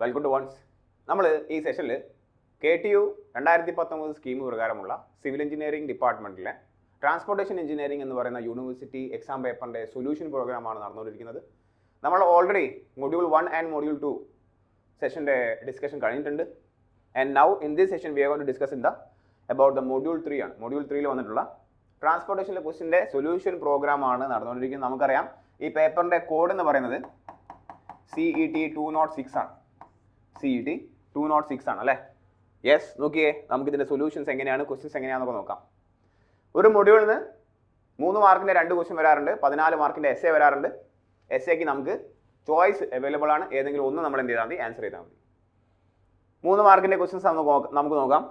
Welcome to once. നമ്മൾ ഈ സെഷനിൽ KTU 2019 സ്കീം പ്രകാരമുള്ള സിവിൽ എഞ്ചിനീയറിംഗ് ഡിപ്പാർട്ട്മെൻറ്റിലെ ട്രാൻസ്പോർട്ടേഷൻ എഞ്ചിനീയറിംഗ് എന്ന് പറയുന്ന യൂണിവേഴ്സിറ്റി എക്സാം പേപ്പറിൻ്റെ സൊല്യൂഷൻ പ്രോഗ്രാമാണ് നടന്നുകൊണ്ടിരിക്കുന്നത്. നമ്മൾ ഓൾറെഡി മൊഡ്യൂൾ 1 ആൻഡ് മൊഡ്യൂൾ 2 സെഷൻ്റെ ഡിസ്കഷൻ കഴിഞ്ഞിട്ടുണ്ട്. And now in this session we are going to discuss about the module 3 ആണ്. മൊഡ്യൂൾ 3 വന്നിട്ടുള്ള ട്രാൻസ്പോർട്ടേഷനിലെ ക്വസ്റ്റിൻ്റെ സൊല്യൂഷൻ പ്രോഗ്രാമാണ് നടന്നുകൊണ്ടിരിക്കുന്നത്. നമുക്കറിയാം ഈ പേപ്പറിൻ്റെ കോഡ് എന്ന് പറയുന്നത് CET206 ആണ്. CET206 ആണ് അല്ലേ? യെസ്, നോക്കിയേ, നമുക്കിതിൻ്റെ സൊല്യൂഷൻസ് എങ്ങനെയാണ്, ക്വസ്റ്റ്യൻസ് എങ്ങനെയാണെന്നൊക്കെ നോക്കാം. ഒരു മൊഡ്യൂളിൽ നിന്ന് 3 മാർക്കിൻ്റെ 2 ക്വസ്റ്റ്യൻ വരാറുണ്ട്, 14 മാർക്കിൻ്റെ എസ്സേ വരാറുണ്ട്. എസ്സേക്ക് നമുക്ക് ചോയ്സ് അവൈലബിൾ ആണ്, ഏതെങ്കിലും ഒന്ന് നമ്മൾ എന്ത് ചെയ്താൽ മതി, ആൻസർ ചെയ്താൽ മതി. 3 മാർക്കിൻ്റെ ക്വസ്റ്റ്യൻസ് നമുക്ക് നോക്കാം.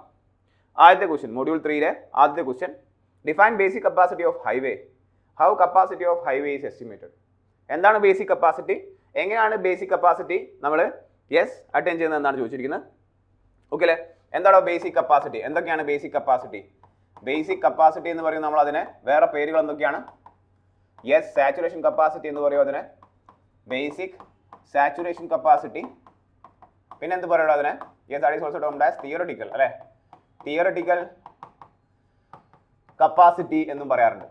ആദ്യത്തെ ക്വസ്റ്റ്യൻ, മൊഡ്യൂൾ 3-ലെ ആദ്യത്തെ question, define basic capacity of highway. How capacity of highway is estimated. എന്താണ് ബേസിക് കപ്പാസിറ്റി, എങ്ങനെയാണ് ബേസിക് കപ്പാസിറ്റി നമ്മൾ അറ്റൻഡ് ചെയ്യുന്നത് എന്നാണ് ചോദിച്ചിരിക്കുന്നത്. ഓക്കെ അല്ലേ? എന്താണോ ബേസിക് കപ്പാസിറ്റി, എന്തൊക്കെയാണ് ബേസിക് കപ്പാസിറ്റി? ബേസിക് കപ്പാസിറ്റി എന്ന് പറയുന്നത് നമ്മൾ അതിനെ വേറെ പേരുകൾ എന്തൊക്കെയാണ്? സാച്ചുറേഷൻ കപ്പാസിറ്റി എന്ന് പറയുമോ അതിനെ, ബേസിക് സാച്ചുറേഷൻ കപ്പാസിറ്റി. പിന്നെ എന്ത് പറയുള്ളൂ അതിനെ? That is also termed as theoretical അല്ലേ? തിയററ്റിക്കൽ കപ്പാസിറ്റി എന്നും പറയാറുണ്ട്.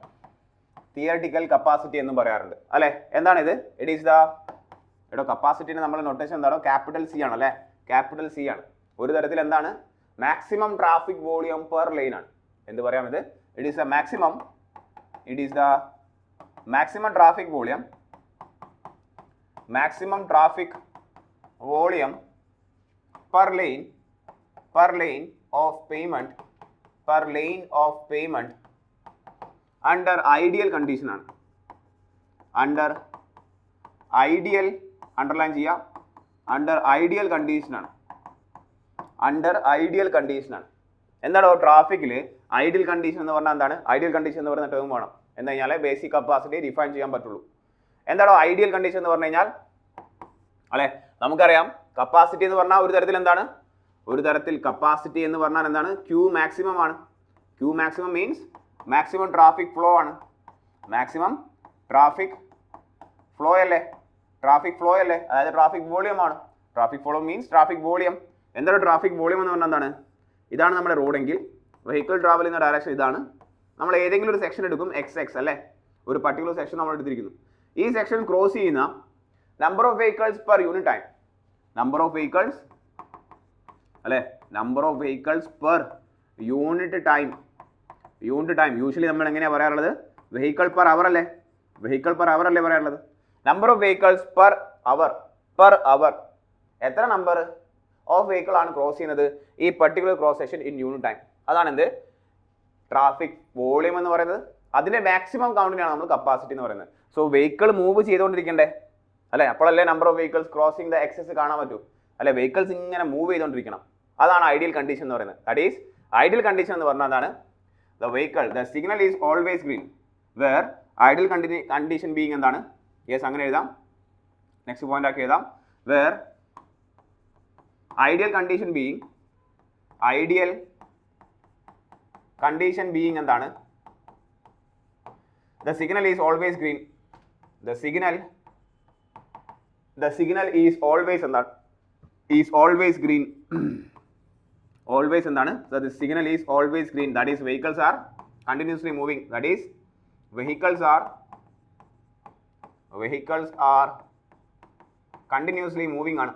തിയററ്റിക്കൽ കപ്പാസിറ്റി എന്നും പറയാറുണ്ട് അല്ലേ? എന്താണിത്? ഇറ്റ് ഈസ് ദ കപ്പാസിറ്റിന് നമ്മൾ നൊട്ടേഷൻ എന്താണോ? ക്യാപിറ്റൽ C ആണ് അല്ലേ? ക്യാപിറ്റൽ C ആണ്. ഒരു തരത്തിൽ എന്താണ്? Maximum traffic volume per line ആണ്. എന്ത് പറയാം ഇത്? It is the maximum traffic volume per lane of payment under ideal condition ആണ്. under ideal underline ചെയ്യാം, under ideal condition ആണ്. എന്താണോ ട്രാഫിക്കിൽ ഐഡിയൽ കണ്ടീഷൻ എന്ന് പറഞ്ഞാൽ എന്താണ്? ഐഡിയൽ കണ്ടീഷൻ എന്ന് പറയുന്ന ടേം വേണം. എന്താ കഴിഞ്ഞാൽ ബേസിക് കപ്പാസിറ്റി ഡിഫൈൻ ചെയ്യാൻ പറ്റുള്ളൂ. എന്താണോ ഐഡിയൽ കണ്ടീഷൻ എന്ന് പറഞ്ഞു കഴിഞ്ഞാൽ അല്ലെ? നമുക്കറിയാം കപ്പാസിറ്റി എന്ന് പറഞ്ഞാൽ ഒരു തരത്തിൽ എന്താണ്? ഒരു തരത്തിൽ കപ്പാസിറ്റി എന്ന് പറഞ്ഞാൽ എന്താണ്? Q മാക്സിമം ആണ്. Q maximum means maximum traffic flow ആണ്. മാക്സിമം ട്രാഫിക് ഫ്ലോ അല്ലേ? അതായത് ട്രാഫിക് വോളിയം ആണ്. Traffic flow means traffic volume. എന്താണ് ട്രാഫിക് വോളിയം എന്ന് പറഞ്ഞാൽ എന്താണ്? ഇതാണ് നമ്മുടെ റോഡെങ്കിൽ വെഹിക്കിൾ ട്രാവൽ ചെയ്യുന്ന ഡയറക്ഷൻ ഇതാണ്. നമ്മൾ ഏതെങ്കിലും ഒരു സെക്ഷൻ എടുക്കും, XX അല്ലേ? ഒരു പർട്ടിക്കുലർ സെക്ഷൻ നമ്മൾ എടുത്തിരിക്കുന്നു. ഈ സെക്ഷൻ ക്രോസ് ചെയ്യുന്ന number of vehicles per unit time. Number of vehicles per unit time. Usually നമ്മൾ എങ്ങനെയാണ് പറയാറുള്ളത്? വെഹിക്കിൾ പെർ അവർ അല്ലേ പറയാറുള്ളത്? Number of vehicles per hour. എത്ര നമ്പർ ഓഫ് വെഹിക്കിൾ ആണ് ക്രോസ് ചെയ്യുന്നത് ഈ particular cross section in unit time. അതാണ് എന്ത്? ട്രാഫിക് വോളിയം എന്ന് പറയുന്നത്. അതിന്റെ മാക്സിമം കൗണ്ടിനാണ് നമ്മൾ കപ്പാസിറ്റി എന്ന് പറയുന്നത്. സോ വെഹിക്കിൾ മൂവ് ചെയ്തുകൊണ്ടിരിക്കണ്ടേ അല്ലെ? അപ്പോഴല്ലേ number of vehicles crossing the excess കാണാൻ പറ്റൂ അല്ലെ? വെഹിക്കിൾസ് ഇങ്ങനെ മൂവ് ചെയ്തുകൊണ്ടിരിക്കണം. അതാണ് ഐഡിയൽ കണ്ടീഷൻ എന്ന് പറയുന്നത്. ദാറ്റ് ഈസ് ഐഡിയൽ കണ്ടീഷൻ എന്ന് പറഞ്ഞാൽ അതാണ് the signal is always green where ideal condition being എന്താണ്? അങ്ങനെ എഴുതാം. നെക്സ്റ്റ് പോയിന്റ് ആക്കി എഴുതാം. വേർ ideal condition being എന്താണ്? the signal is always green. the signal is always എന്താണ്? always green. always എന്താണ്? so the signal is always green. that is vehicles are continuously moving. vehicles are continuously moving ആണ്.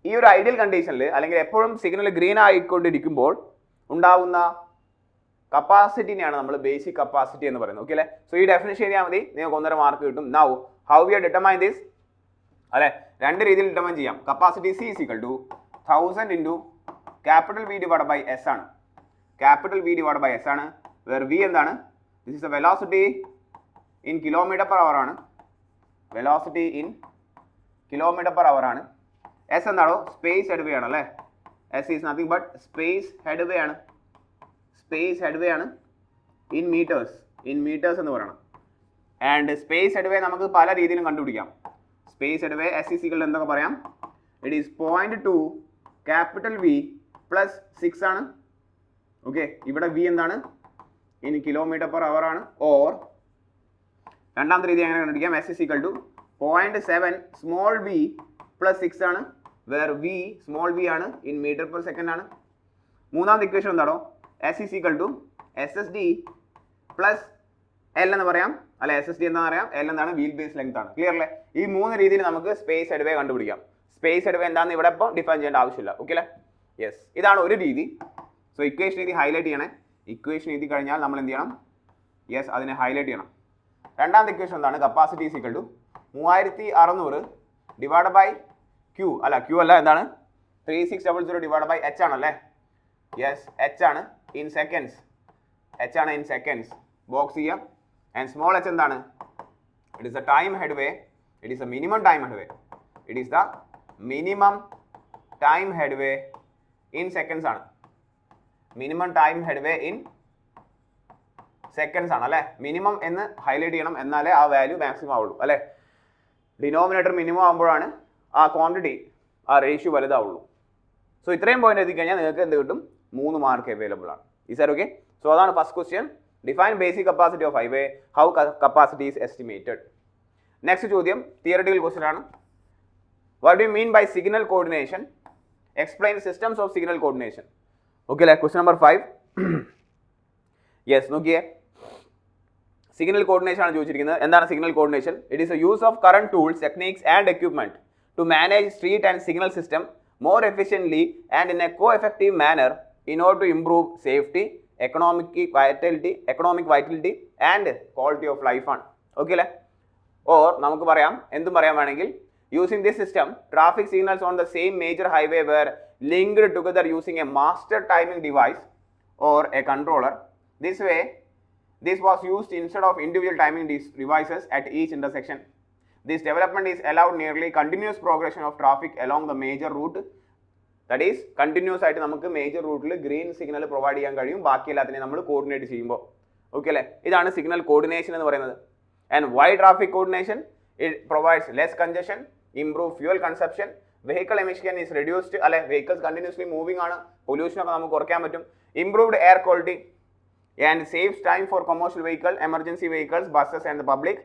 ഈ ഒരു ideal കണ്ടീഷനിൽ അല്ലെങ്കിൽ എപ്പോഴും signal green ആയിക്കൊണ്ടിരിക്കുമ്പോൾ ഉണ്ടാവുന്ന കപ്പാസിറ്റിനെയാണ് നമ്മൾ ബേസിക് കപ്പാസിറ്റി എന്ന് പറയുന്നത്. ഓക്കെ അല്ലേ? സോ ഈ ഡെഫിനിഷൻ എഴുതിയാൽ മതി, നിങ്ങൾക്ക് 1.5 മാർക്ക് കിട്ടും. Now how we are determine this അല്ലെ? 2 രീതിയിൽ ഡിറ്റർമൈൻ ചെയ്യാം. Capacity C is equal to 1000 into capital V divided by S ആണ്. where V എന്താണ്? this is the velocity in kilometer per hour ആണ്. Velocity in kilometre per hour ആണ്. S എന്താണോ? Space headway ആണ് അല്ലേ? S is nothing but space headway ആണ്. In metres എന്ന് പറയണം. ആൻഡ് സ്പേസ് ഹെഡ്വേ നമുക്ക് പല രീതിയിലും കണ്ടുപിടിക്കാം. Space headway S is equal എന്തൊക്കെ പറയാം? It is 0.2 capital V plus 6 ആണ്. ഓക്കെ, ഇവിടെ V എന്താണ്? ഇൻ കിലോമീറ്റർ പെർ അവർ ആണ്. ഓർ രണ്ടാമത്തെ രീതി എങ്ങനെ കണ്ടുപിടിക്കാം? S is equal to 0.7 small v plus 6 ആണ്, വേർ v small v ആണ്, in meter per second ആണ്. മൂന്നാമത്തെ ഇക്വേഷൻ എന്താണോ? S is equal to SSD plus L എന്ന് പറയാം, അല്ല SSD എന്താണെന്ന് അറിയാം, L എന്താണ്? വീൽ ബേസ് ലെങ്ത് ആണ്. ക്ലിയർ അല്ലേ? ഈ മൂന്ന് രീതിയിൽ നമുക്ക് സ്പേസ് ഹെഡ്വേ കണ്ടുപിടിക്കാം. സ്പേസ് ഹെഡ്വേ എന്താണെന്ന് ഇവിടെ ഇപ്പോൾ ഡിഫൈൻ ചെയ്യേണ്ട ആവശ്യമില്ല. ഓക്കെ അല്ലേ? യെസ്, ഇതാണ് ഒരു രീതി. സോ ഇക്വേഷൻ രീതി ഹൈലൈറ്റ് ചെയ്യണേ. ഇക്വേഷൻ രീതി കഴിഞ്ഞാൽ നമ്മൾ എന്ത് ചെയ്യണം? യെസ്, അതിനെ ഹൈലൈറ്റ് ചെയ്യണം. രണ്ടാമത്തെ ഇക്വേഷൻ എന്താണ്? Capacity is equal to 3600 divide by q, അല്ല ക്യൂ അല്ല, എന്താണ്? 3600 ഡിവൈഡ് ബൈ എച്ച് ആണല്ലേ? യെസ്, എച്ച് ആണ്, ഇൻ സെക്കൻഡ്സ്. എച്ച് ആണ് ഇൻ സെക്കൻഡ്സ്. ബോക്സ് ചെയ്യാം. ആൻഡ് സ്മോൾ എച്ച് എന്താണ്? It is the time headway. It is the minimum time headway. It is the minimum time headway in seconds ആണ്. Minimum time headway in seconds ആണ് അല്ലേ? Minimum എന്ന് highlight ചെയ്യണം, എന്നാലേ ആ value maximum ആവുള്ളൂ അല്ലേ? ഡിനോമിനേറ്റർ മിനിമം ആകുമ്പോഴാണ് ആ ക്വാണ്ടിറ്റി, ആ റേഷ്യോ വലുതാവുള്ളൂ. സോ ഇത്രയും പോയിന്റ് എത്തിക്കഴിഞ്ഞാൽ നിങ്ങൾക്ക് എന്ത് കിട്ടും? 3 മാർക്ക് അവൈലബിൾ ആണ്. ഈ സാർ ഓക്കെ? സോ അതാണ് first question. Define basic capacity of highway, how capacity is estimated. Next ചോദ്യം തിയററ്റിക്കൽ ക്വസ്റ്റ്യൻ ആണ്. What do you mean by signal coordination? Explain systems of signal coordination. Okay അല്ലേ? Question number 5. Yes, നോക്കിയേ, signal coordination ആണ് ചോദിച്ചിരിക്കുന്നത്. എന്താണ് signal coordination? It is a use of current tools, techniques and equipment to manage street and signal system more efficiently and in a co-effective manner in order to improve safety, economic vitality and quality of life ആണ്. Okay അല്ലേ? Or നമുക്ക് പറയാം, എന്തും പറയാൻ വേണമെങ്കിൽ, using this system traffic signals on the same major highway were linked together using a master timing device or a controller. This way this was used instead of individual timing devices at each intersection. This development is allowed nearly continuous progression of traffic along the major route. That is, continuous ആയിട്ട് നമുക്ക് major റൂട്ടിൽ green signal provide ചെയ്യാൻ കഴിയും, ബാക്കി എല്ലാത്തിനെയും നമ്മൾ coordinate ചെയ്യുമ്പോൾ. Okay അല്ലേ? ഇതാണ് സിഗ്നൽ കോർഡിനേഷൻ എന്ന് പറയുന്നത്. And why traffic coordination? It provides less congestion, improve fuel consumption, vehicle emission is reduced, അല്ലെ വെഹിക്കിൾസ് കണ്ടിന്യൂസ്ലി മൂവിംഗ് ആണ്, പൊല്യൂഷനൊക്കെ നമുക്ക് കുറയ്ക്കാൻ പറ്റും. Improved air quality and saves time for commercial vehicle, emergency vehicles, buses and the public.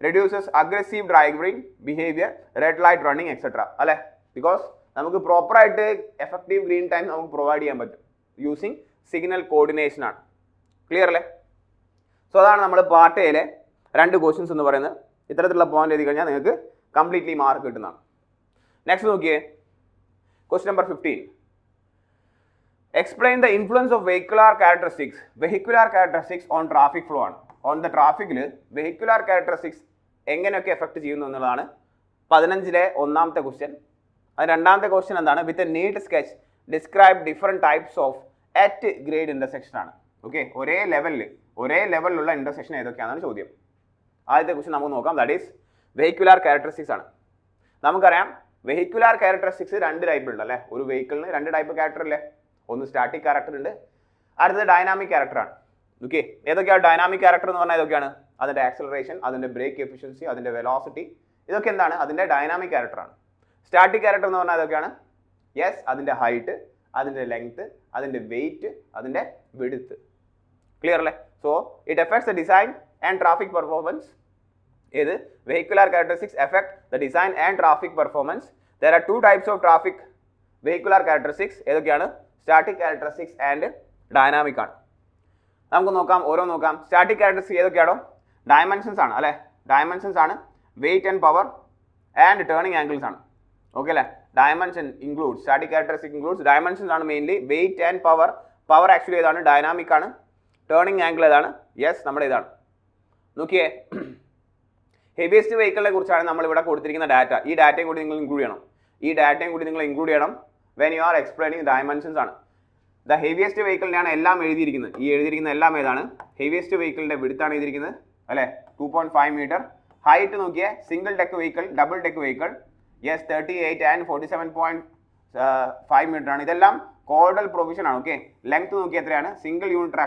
reduces aggressive driving behavior, red light running, etc. അല്ലേ? Because നമുക്ക് proper ആയിട്ട് effective green time നമുക്ക് provide ചെയ്യാൻ പറ്റും യൂസിങ് സിഗ്നൽ കോർഡിനേഷൻ ആണ്. Clear അല്ലേ? So അതാണ് നമ്മൾ പാർട്ട് എയിലെ 2 ക്വസ്റ്റ്യൻസ് എന്ന് പറയുന്നത്. ഇത്തരത്തിലുള്ള പോയിന്റ് എഴുതി കഴിഞ്ഞാൽ നിങ്ങൾക്ക് കംപ്ലീറ്റ്ലി മാർക്ക് കിട്ടുന്നതാണ്. നെക്സ്റ്റ് നോക്കിയേ, question number 15. Explain the influence of vehicular characteristics on traffic flow ആണ്. ഓൺ ദ ട്രാഫിക്കിൽ വെഹിക്കുലാർ ക്യാരക്ടറിസ്റ്റിക്സ് എങ്ങനെയൊക്കെ എഫക്ട് ചെയ്യുന്നു എന്നുള്ളതാണ് 15-ലെ 1ാമത്തെ ക്വസ്റ്റ്യൻ. അത് 2ാമത്തെ ക്വസ്റ്റ്യൻ എന്താണ്? With a neat sketch describe different types of at grade intersection ആണ്. ഓക്കെ, ഒരേ ലെവലിലുള്ള ഇൻ്റർസെക്ഷൻ ഏതൊക്കെയാണെന്നാണ് ചോദ്യം. ആദ്യത്തെ ക്വസ്റ്റ്യൻ നമുക്ക് നോക്കാം. ദാറ്റ് ഈസ് വെഹിക്കുലാർ ക്യാരക്ടറിസ്റ്റിക്സ് ആണ്. നമുക്കറിയാം വെഹിക്കുലാർ ക്യാരക്ടറിസ്റ്റിക്സ് 2 ടൈപ്പ് ഉണ്ട് അല്ലേ? ഒരു വെഹിക്കിളിന് 2 ടൈപ്പ് ക്യാരക്ടർ അല്ലേ? ഒന്ന് സ്റ്റാറ്റിക് ക്യാരക്ടർ ഉണ്ട്, അടുത്തത് ഡൈനാമിക് ക്യാരക്ടറാണ്. ഓക്കെ, ഏതൊക്കെയാണ് ഡൈനാമിക് ക്യാരക്ടർ എന്ന് പറഞ്ഞാൽ ഏതൊക്കെയാണ്? അതിൻ്റെ ആക്സലറേഷൻ, അതിൻ്റെ ബ്രേക്ക് എഫിഷ്യൻസി, അതിൻ്റെ വെലോസിറ്റി, ഇതൊക്കെ എന്താണ്? അതിൻ്റെ ഡൈനാമിക് ക്യാരക്ടറാണ്. സ്റ്റാറ്റിക് ക്യാരക്ടർ എന്ന് പറഞ്ഞാൽ ഏതൊക്കെയാണ്? യെസ്, അതിൻ്റെ ഹൈറ്റ്, അതിൻ്റെ ലെങ്ത്, അതിൻ്റെ വെയിറ്റ്, അതിൻ്റെ വിഡ്ത്ത്. ക്ലിയർ അല്ലേ? So it affects the design and traffic performance. ഏത്? Vehicular characteristics affect the design and traffic performance. There are 2 types of traffic vehicular characteristics. ഏതൊക്കെയാണ്? സ്റ്റാറ്റിക് ക്യാരക്ടറിസ്റ്റിക്സ് ആൻഡ് ഡൈനാമിക് ആണ്. നമുക്ക് നോക്കാം, നോക്കാം. Static characteristics ഏതൊക്കെയാണോ? Dimensions ആണ് അല്ലേ? Dimensions ആണ്, weight and power and turning angles ആണ്. ഓക്കെ അല്ലേ? Dimension include, static characteristics includes dimensions ആണ് mainly, weight and power. Power actually ഏതാണ്? ഡൈനാമിക് ആണ്. ടേണിംഗ് ആംഗിൾ ഏതാണ്? യെസ്, നമ്മുടെ ഇതാണ്. നോക്കിയേ, ഹെവിയസ്റ്റ് വെഹിക്കിളിനെ കുറിച്ചാണ് നമ്മളിവിടെ കൊടുത്തിരിക്കുന്ന ഡാറ്റ. ഈ ഡാറ്റയും കൂടി നിങ്ങൾ ഇൻക്ലൂഡ് ചെയ്യണം. When you are explaining dimensions ആണ്. ദ ഹെവിയസ്റ്റ് വെഹിക്കിളിനെയാണ് എല്ലാം എഴുതിയിരിക്കുന്നത്. ഈ എഴുതിയിരിക്കുന്ന എല്ലാം ഏതാണ്? ഹെവിയസ്റ്റ് വെഹിക്കിളിൻ്റെ വിഡ്ത്താണ് എഴുതിയിരിക്കുന്നത് അല്ലേ? 2.5 മീറ്റർ. ഹൈറ്റ് നോക്കിയേ, single deck vehicle, double deck vehicle, yes 38 and 47.5 metre ആണ്. ഇതെല്ലാം കോഡൽ പ്രൊവിഷൻ ആണ്. ഓക്കെ, ലെങ്ത് നോക്കിയാൽ എത്രയാണ്? Single unit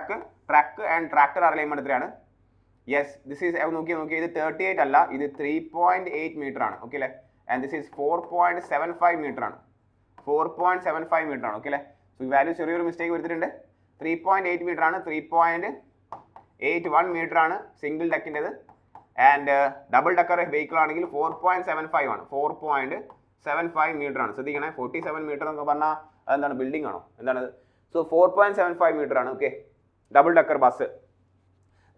truck and tractor alignment എത്രയാണ്? യെസ്, ദിസ് ഈസ് നോക്കിയാൽ ഇത് 38 അല്ല, ഇത് 3.8 മീറ്റർ ആണ്. ഓക്കെ അല്ലേ? ആൻഡ് ദിസ് ഈസ് 4.75 മീറ്റർ ആണ്. 4.75 മീറ്റർ ആണ്. ഓക്കെ അല്ലേ? സോ ഈ വാല്യൂ ചെറിയൊരു മിസ്റ്റേക്ക് വരുത്തിയിട്ടുണ്ട്. 3.8 മീറ്റർ ആണ്, 3.81 മീറ്റർ ആണ് സിംഗിൾ ഡെക്കിൻ്റെത്. ആൻഡ് ഡബിൾ ഡക്കർ വെഹിക്കിൾ ആണെങ്കിൽ 4.75 ആണ്, 4.75 മീറ്റർ ആണ്. ശ്രദ്ധിക്കണേ, 47 മീറ്റർ എന്നൊക്കെ പറഞ്ഞാൽ അതെന്താണ്, ബിൽഡിംഗ് ആണോ എന്താണ്? സോ 4.75 മീറ്റർ ആണ്. Okay, double decker bus.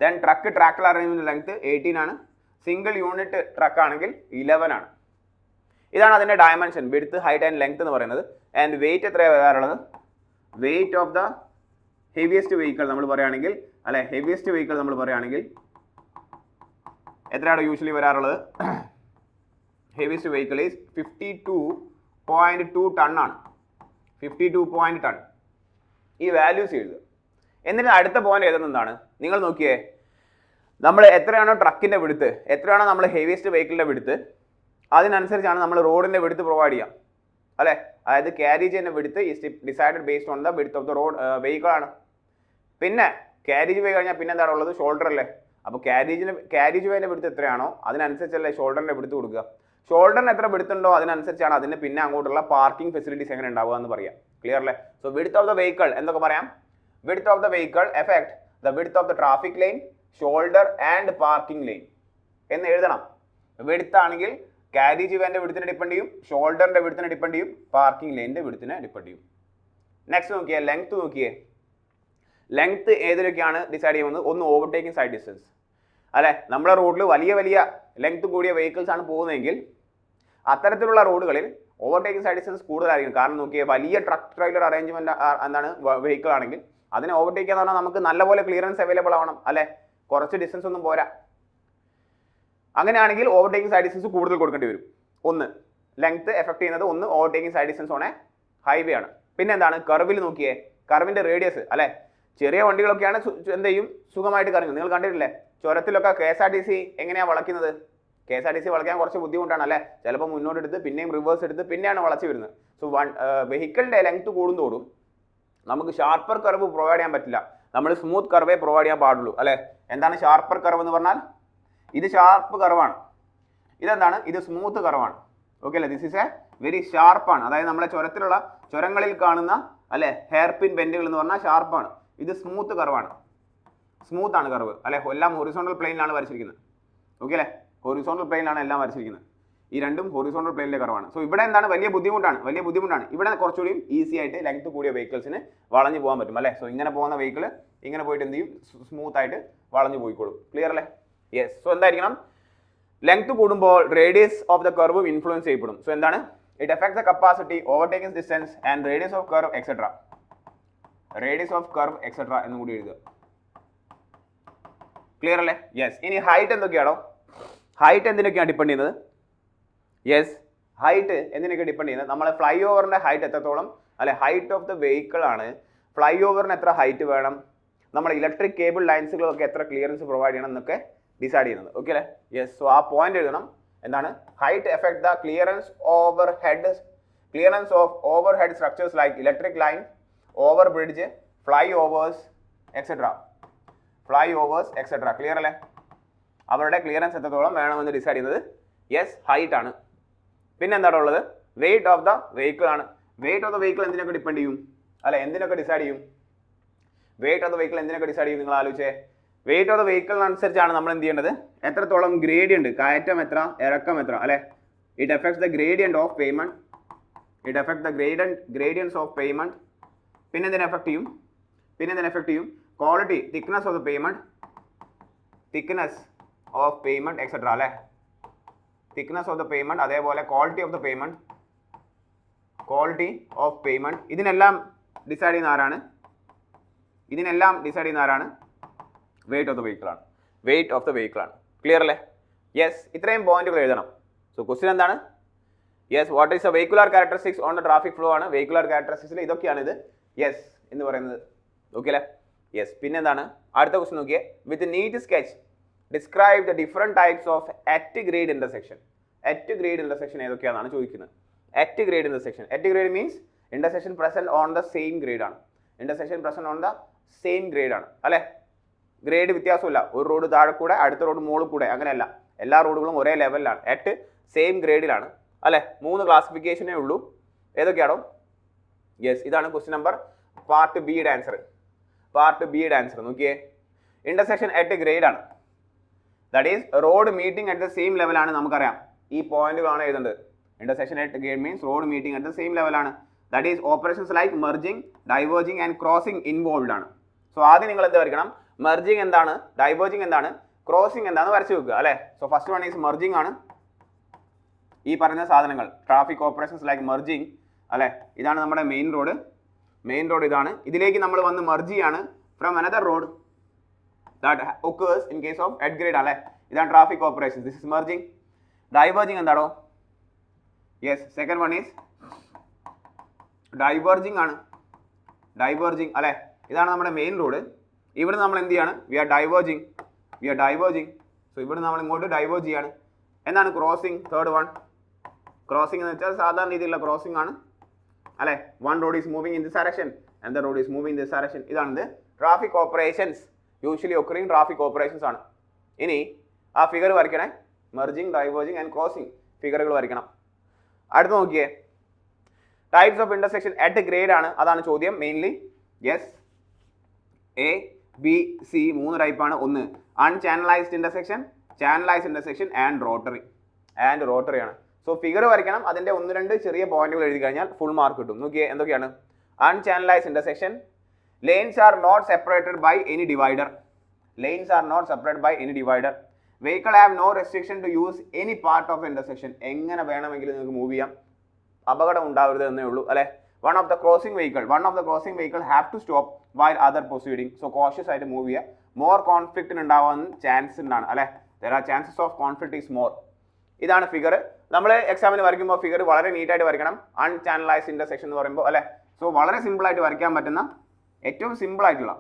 Then truck ട്രാക്കിൽ അറേഞ്ച്മെന്റ് ലെങ്ത് 18 ആണ്. സിംഗിൾ യൂണിറ്റ് ട്രക്ക് ആണെങ്കിൽ 11 ആണ്. ഇതാണ് അതിൻ്റെ dimension, width, height and length എന്ന് പറയുന്നത്. ആൻഡ് വെയിറ്റ് എത്രയാണ് വരാറുള്ളത്? Weight of the heaviest vehicle നമ്മൾ പറയുകയാണെങ്കിൽ, അല്ലെ, ഹെവിയസ്റ്റ് വെഹിക്കിൾ നമ്മൾ പറയുകയാണെങ്കിൽ എത്രയാണ് യൂഷ്വലി വരാറുള്ളത്? ഹെവിയസ്റ്റ് വെഹിക്കിൾ ഈസ് 52.2 ടൺ ആണ്. 52 ടൺ. ഈ വാല്യൂസ് എഴുതുക. എന്നിട്ട് അടുത്ത പോയിന്റ് എഴുതുന്നതാണ്, നിങ്ങൾ നോക്കിയേ, നമ്മൾ എത്രയാണോ ട്രക്കിൻ്റെ വിടുത്ത്, എത്രയാണോ നമ്മൾ ഹെവിയസ്റ്റ് വെഹിക്കിളിൻ്റെ വിടുത്ത്, അതിനനുസരിച്ചാണ് നമ്മൾ റോഡിൻ്റെ വിടുത്ത് പ്രൊവൈഡ് ചെയ്യാം, അല്ലേ? അതായത് ക്യാരേജ് ചെയ്യുന്ന width is decided based on the width of the road vehicle ആണ്. പിന്നെ ക്യാരേജ് വേ കഴിഞ്ഞാൽ പിന്നെ എന്താണ് ഉള്ളത്? ഷോൾഡർ അല്ലേ? അപ്പോൾ ക്യാരേജ് വേൻ്റെ വിടുത്ത് എത്രയാണോ അതിനനുസരിച്ചല്ലേ ഷോൾഡറിൻ്റെ വിടുത്ത് കൊടുക്കുക. ഷോൾഡറിന് എത്ര വിടുത്തുണ്ടോ അതിനനുസരിച്ചാണ് അതിന് പിന്നെ അങ്ങോട്ടുള്ള പാർക്കിംഗ് ഫെസിലിറ്റീസ് എങ്ങനെ ഉണ്ടാവുക എന്ന് പറയാം. ക്ലിയർ അല്ലേ? So width of the vehicle എന്തൊക്കെ പറയാം? Width of the vehicle effect the width of the traffic line, shoulder and parking line എന്ന് എഴുതണം. വിഡ്ത്ത് ആണെങ്കിൽ ക്യാരേജ് വേൻ്റെ വിഡ്ത്തിനെ ഡിപ്പെൻഡ് ചെയ്യും, ഷോൾഡറിൻ്റെ വിഡ്ത്തിനെ ഡിപ്പെൻഡ് ചെയ്യും, പാർക്കിംഗ് ലൈനിൻ്റെ വിഡ്ത്തിനെ ഡിപ്പെൻഡ് ചെയ്യും. നെക്സ്റ്റ് നോക്കിയേ, ലെങ്ത് നോക്കിയേ. ലെങ്ത് ഏതിലൊക്കെയാണ് ഡിസൈഡ് ചെയ്യുന്നത്? ഒന്ന് ഓവർടേക്കിംഗ് സൈഡ് ഡിസ്റ്റൻസ്, അല്ലെ? നമ്മുടെ റോഡിൽ വലിയ വലിയ ലെങ്ത് കൂടിയ വെഹിക്കിൾസ് ആണ് പോകുന്നതെങ്കിൽ അത്തരത്തിലുള്ള റോഡുകളിൽ ഓവർടേക്കിംഗ് സൈഡ് ഡിസ്റ്റൻസ് കൂടുതലായിരിക്കും. കാരണം നോക്കിയേ, വലിയ ട്രക്ക് ട്രെയിലർ അറേഞ്ച്മെന്റ് എന്താണ് വെഹിക്കിൾ ആണെങ്കിൽ അതിനെ ഓവർടേക്ക് ചെയ്യാന്ന് പറഞ്ഞാൽ നമുക്ക് നല്ലപോലെ ക്ലിയറൻസ് അവൈലബിൾ ആവണം, അല്ലെ? കുറച്ച് ഡിസ്റ്റൻസ് ഒന്നും പോരാ. അങ്ങനെയാണെങ്കിൽ ഓവർടേക്കിംഗ് സൈഡ് ഡിസ്റ്റൻസ് കൂടുതൽ കൊടുക്കേണ്ടി വരും. ഒന്ന് ലെങ്ത് എഫക്ട് ചെയ്യുന്നത് ഒന്ന് ഓവർടേക്കിംഗ് സൈഡ് ഡിസ്റ്റൻസ് ഓണേ ഹൈവേ ആണ്. പിന്നെ എന്താണ്? കർവിൽ നോക്കിയേ, കർവിന്റെ റേഡിയസ്, അല്ലെ? ചെറിയ വണ്ടികളൊക്കെയാണ് എന്ത് ചെയ്യും, സുഖമായിട്ട് കറങ്ങും. നിങ്ങൾ കണ്ടിട്ടില്ലേ ചുരത്തിലൊക്കെ KSRTC എങ്ങനെയാണ് വളയ്ക്കുന്നത്? KSRTC വളയ്ക്കാൻ കുറച്ച് ബുദ്ധിമുട്ടാണ്, അല്ലേ? ചിലപ്പോൾ മുന്നോട്ടെടുത്ത് പിന്നെയും റിവേഴ്സ് എടുത്ത് പിന്നെയാണ് വളച്ച് വരുന്നത്. സോ വെഹിക്കിളിന്റെ ലെങ്ത് കൂടുന്തോറും നമുക്ക് ഷാർപ്പർ കർവ് പ്രൊവൈഡ് ചെയ്യാൻ പറ്റില്ല. നമ്മൾ സ്മൂത്ത് കർവേ പ്രൊവൈഡ് ചെയ്യാൻ പാടുള്ളൂ, അല്ലെ? എന്താണ് ഷാർപ്പർ കർവ് എന്ന് പറഞ്ഞാൽ? ഇത് ഷാർപ്പ് കർവാണ്, ഇതെന്താണ്? ഇത് സ്മൂത്ത് കർവാണ്. ഓക്കെ അല്ലേ? ദിസ് ഈസ് എ വെരി ഷാർപ്പാണ്. അതായത് നമ്മളെ ചുരങ്ങളിൽ കാണുന്ന, അല്ലെ, ഹെയർ പിൻ ബെൻഡുകൾ എന്ന് പറഞ്ഞാൽ ഷാർപ്പാണ്. ഇത് സ്മൂത്ത് കർവാണ്, സ്മൂത്ത് ആണ് കർവ്, അല്ലെ? എല്ലാം ഹൊറിസോണ്ടൽ പ്ലെയിനിലാണ് വരച്ചിരിക്കുന്നത്. ഓക്കെ അല്ലേ? ഹൊറിസോണ്ടൽ പ്ലെയിനിലാണ് എല്ലാം വരച്ചിരിക്കുന്നത്. ഈ രണ്ടും ഹൊറിസോണ്ടൽ പ്ലെയിനിലെ കർവാണ്. സോ ഇവിടെ എന്താണ്? വലിയ ബുദ്ധിമുട്ടാണ്. ഇവിടെ കുറച്ചുകൂടി ഈസി ആയിട്ട് ലെങ്ത് കൂടിയ വെഹിക്കിൾസിന് വളഞ്ഞു പോകാൻ പറ്റും, അല്ലേ? സോ ഇങ്ങനെ പോകുന്ന വെഹിക്കിൾ ഇങ്ങനെ പോയിട്ട് എന്ത് ചെയ്യും? സ്മൂത്ത് ആയിട്ട് വളഞ്ഞു പോയിക്കോളും. ക്ലിയർ അല്ലേ? യെസ്. സോ എന്തായിരിക്കണം? ലെങ്ത് കൂടുമ്പോൾ radius of the curve influence ചെയ്യപ്പെടും. സോ എന്താണ്? It affects the capacity, overtaking distance and radius of curve etcetera. Radius of curve etcetera എന്നും കൂടി എഴുതുക. ക്ലിയർ അല്ലേ? യെസ്. ഇനി ഹൈറ്റ് എന്തൊക്കെയാണോ? ഹൈറ്റ് എന്തിനൊക്കെയാണ് ഡിപ്പെൻഡ് ചെയ്യുന്നത്? യെസ്, ഹൈറ്റ് എന്തിനൊക്കെ ഡിപ്പെൻഡ് ചെയ്യുന്നത്? നമ്മളെ ഫ്ലൈ ഓവറിന്റെ ഹൈറ്റ് എത്രത്തോളം, അല്ലെ? ഹൈറ്റ് ഓഫ് ദ വെഹിക്കിൾ ആണ് ഫ്ലൈ ഓവറിന് എത്ര ഹൈറ്റ് വേണം, നമ്മൾ ഇലക്ട്രിക് കേബിൾ ലൈൻസുകളൊക്കെ എത്ര ക്ലിയറൻസ് പ്രൊവൈഡ് ചെയ്യണം എന്നൊക്കെ ഡിസൈഡ് ചെയ്യുന്നത്. ഓക്കെ അല്ലേ? യെസ്. സോ ആ പോയിന്റ് എഴുതണം. എന്താണ്? Height effect the clearance of over head structures like electric line, over bridge, fly overs etcetera. Clear അല്ലേ? അവരുടെ ക്ലിയറൻസ് എത്രത്തോളം വേണമെന്ന് ഡിസൈഡ് ചെയ്യുന്നത് യെസ് ഹൈറ്റ് ആണ്. പിന്നെ എന്താണ് ഉള്ളത്? വെയിറ്റ് ഓഫ് ദ വെഹിക്കിൾ ആണ്. വെയിറ്റ് ഓഫ് ദ വെഹിക്കിൾ എന്തിനൊക്കെ ഡിപ്പെൻഡ് ചെയ്യും, അല്ലെ? എന്തിനൊക്കെ ഡിസൈഡ് ചെയ്യും? വെയിറ്റ് ഓഫ് ദ വെഹിക്കിൾ എന്തിനൊക്കെ ഡിസൈഡ് ചെയ്യും? നിങ്ങൾ ആലോചിച്ചേ. വെയിറ്റ് ഓഫ് ദ വെഹിക്കിളിനനുസരിച്ചാണ് നമ്മൾ എന്ത് ചെയ്യേണ്ടത്? എത്രത്തോളം ഗ്രേഡിയന്റ്, കയറ്റം എത്ര, ഇറക്കം എത്ര, അല്ലെ? It affects the gradient of payment. പിന്നെ എന്തിനെ എഫക്ട് ചെയ്യും? Quality, thickness of payment etcetera, അല്ലെ? തിക്നെസ് ഓഫ് ദ പേയ്മെന്റ്, അതേപോലെ ക്വാളിറ്റി ഓഫ് പേയ്മെന്റ്. ഇതിനെല്ലാം ഡിസൈഡ് ചെയ്യുന്ന ആരാണ്? വെയിറ്റ് ഓഫ് ദ വെഹിക്കിൾ ആണ്. ക്ലിയർ അല്ലേ? യെസ്. ഇത്രയും പോയിന്റുകൾ എഴുതണം. സോ ക്വസ്റ്റ്യൻ എന്താണ്? Yes, what is the vehicular characteristics on the traffic flow ആണ്. വെഹിക്കുലർ ക്യാരക്ടറിസ്റ്റിക്സിൽ ഇതൊക്കെയാണ് ഇത് യെസ് എന്ന് പറയുന്നത്. ഓക്കെ അല്ലേ? യെസ്. പിന്നെന്താണ് അടുത്ത ക്വസ്റ്റ്യൻ നോക്കിയേ. With neat sketch describe the different types of at grade intersection. At grade intersection ഏതൊക്കെയാണെന്നാണ് ചോദിക്കുന്നത്. At grade intersection. At grade means intersection present on the same grade ആണ്. അല്ലെ? ഗ്രേഡ് വ്യത്യാസമില്ല. ഒരു റോഡ് താഴെ കൂടെ അടുത്ത റോഡ് മുകളിൽ കൂടെ അങ്ങനെയല്ല. എല്ലാ റോഡുകളും ഒരേ ലെവലിലാണ്. അറ്റ് സെയിം ഗ്രേഡിലാണ്, അല്ലെ? 3 ക്ലാസിഫിക്കേഷനേ ഉള്ളൂ. ഏതൊക്കെയാണോ? യെസ്, ഇതാണ് ക്വസ്റ്റ്യൻ നമ്പർ പാർട്ട് ബിയുടെ ആൻസർ. നോക്കിയേ, ഇന്റർസെക്ഷൻ അറ്റ് ഗ്രേഡ് ആണ്. That is road meeting at the same ലെവലാണ് നമുക്കറിയാം. ഈ പോയിന്റുകളാണ് എഴുതേണ്ടത്. Intersection at gate means road meeting at the same ലെവലാണ്. That is operations like merging, diverging and crossing involved ആണ്. സോ ആദ്യം നിങ്ങൾ എന്ത് വരയ്ക്കണം? മെർജിങ് എന്താണ്, ഡൈവേർജിങ് എന്താണ്, ക്രോസിംഗ് എന്താണെന്ന് വരച്ച് വെക്കുക അല്ലേ. So first one is merging ആണ്. ഈ പറഞ്ഞ സാധനങ്ങൾ ട്രാഫിക് ഓപ്പറേഷൻസ് ലൈക്ക് മെർജിങ് അല്ലേ, ഇതാണ് നമ്മുടെ മെയിൻ റോഡ്. മെയിൻ റോഡ് ഇതാണ്. ഇതിലേക്ക് നമ്മൾ വന്ന് മെർജ് ചെയ്യാണ് from another road that occurs in case of at grade അല്ലേ. ഇതാണ് traffic operation. This is merging. Diverging എന്താണോ? Yes, second one is diverging ആണ്. ഡൈവേർജിങ് അല്ലേ, ഇതാണ് നമ്മുടെ മെയിൻ റോഡ്. ഇവിടെ നമ്മൾ എന്ത് ചെയ്യാണ്? V R diverging. സോ ഇവിടെ നമ്മൾ ഇങ്ങോട്ട് ഡൈവേർജ് ചെയ്യാണ്. എന്താണ് ക്രോസിംഗ്? Third one. ക്രോസിംഗ് എന്ന് വെച്ചാൽ സാധാരണ രീതിയിലുള്ള ക്രോസിംഗ് ആണ് അല്ലേ. One road is moving in this direction and the road is moving in this direction. ഇതാണ് traffic operations, usually occurring traffic operations ആണ്. ഇനി ആ ഫിഗർ വരയ്ക്കണേ. മെർജിങ്, ഡൈവേർജിങ് ആൻഡ് ക്രോസിംഗ് ഫിഗറുകൾ വരയ്ക്കണം. അടുത്ത് നോക്കിയേ, types of intersection at grade ആണ്. അതാണ് ചോദ്യം mainly. Yes, A B C 3 ടൈപ്പാണ്. ഒന്ന് unchannelised intersection, channelised intersection and rotary ആണ്. സോ ഫിഗർ വരയ്ക്കണം. അതിന്റെ 1-2 ചെറിയ പോയിന്റുകൾ എഴുതി കഴിഞ്ഞാൽ ഫുൾ മാർക്ക് കിട്ടും. നോക്കിയേ എന്തൊക്കെയാണ്? Unchannelised intersection, lanes are not separated by any divider. Vehicle have no restriction to use any part of intersection. എങ്ങനെ വേണമെങ്കിലും നിങ്ങൾക്ക് മൂവ് ചെയ്യാം, അപകടം ഉണ്ടാവരുത് എന്നേ ഉള്ളൂ അല്ലെ. One of the crossing vehicle have to stop while other proceeding. So cautious ആയിട്ട് മൂവ് ചെയ്യുക. മോർ കോൺഫ്ലിക്റ്റിന് ഉണ്ടാവാൻ ചാൻസ് ഉണ്ടാണ് അല്ലെ. There are chances of conflict is more. ഇതാണ് ഫിഗർ. നമ്മൾ എക്സാമിന് വരയ്ക്കുമ്പോൾ ഫിഗർ വളരെ നീറ്റായിട്ട് വരയ്ക്കണം. അൺചാനലൈസ്ഡ് ഇന്റർസെക്ഷൻ എന്ന് പറയുമ്പോൾ അല്ലെ. സോ വളരെ സിമ്പിൾ ആയിട്ട് വരയ്ക്കാൻ പറ്റുന്ന ഏറ്റവും സിമ്പിൾ ആയിട്ടുള്ള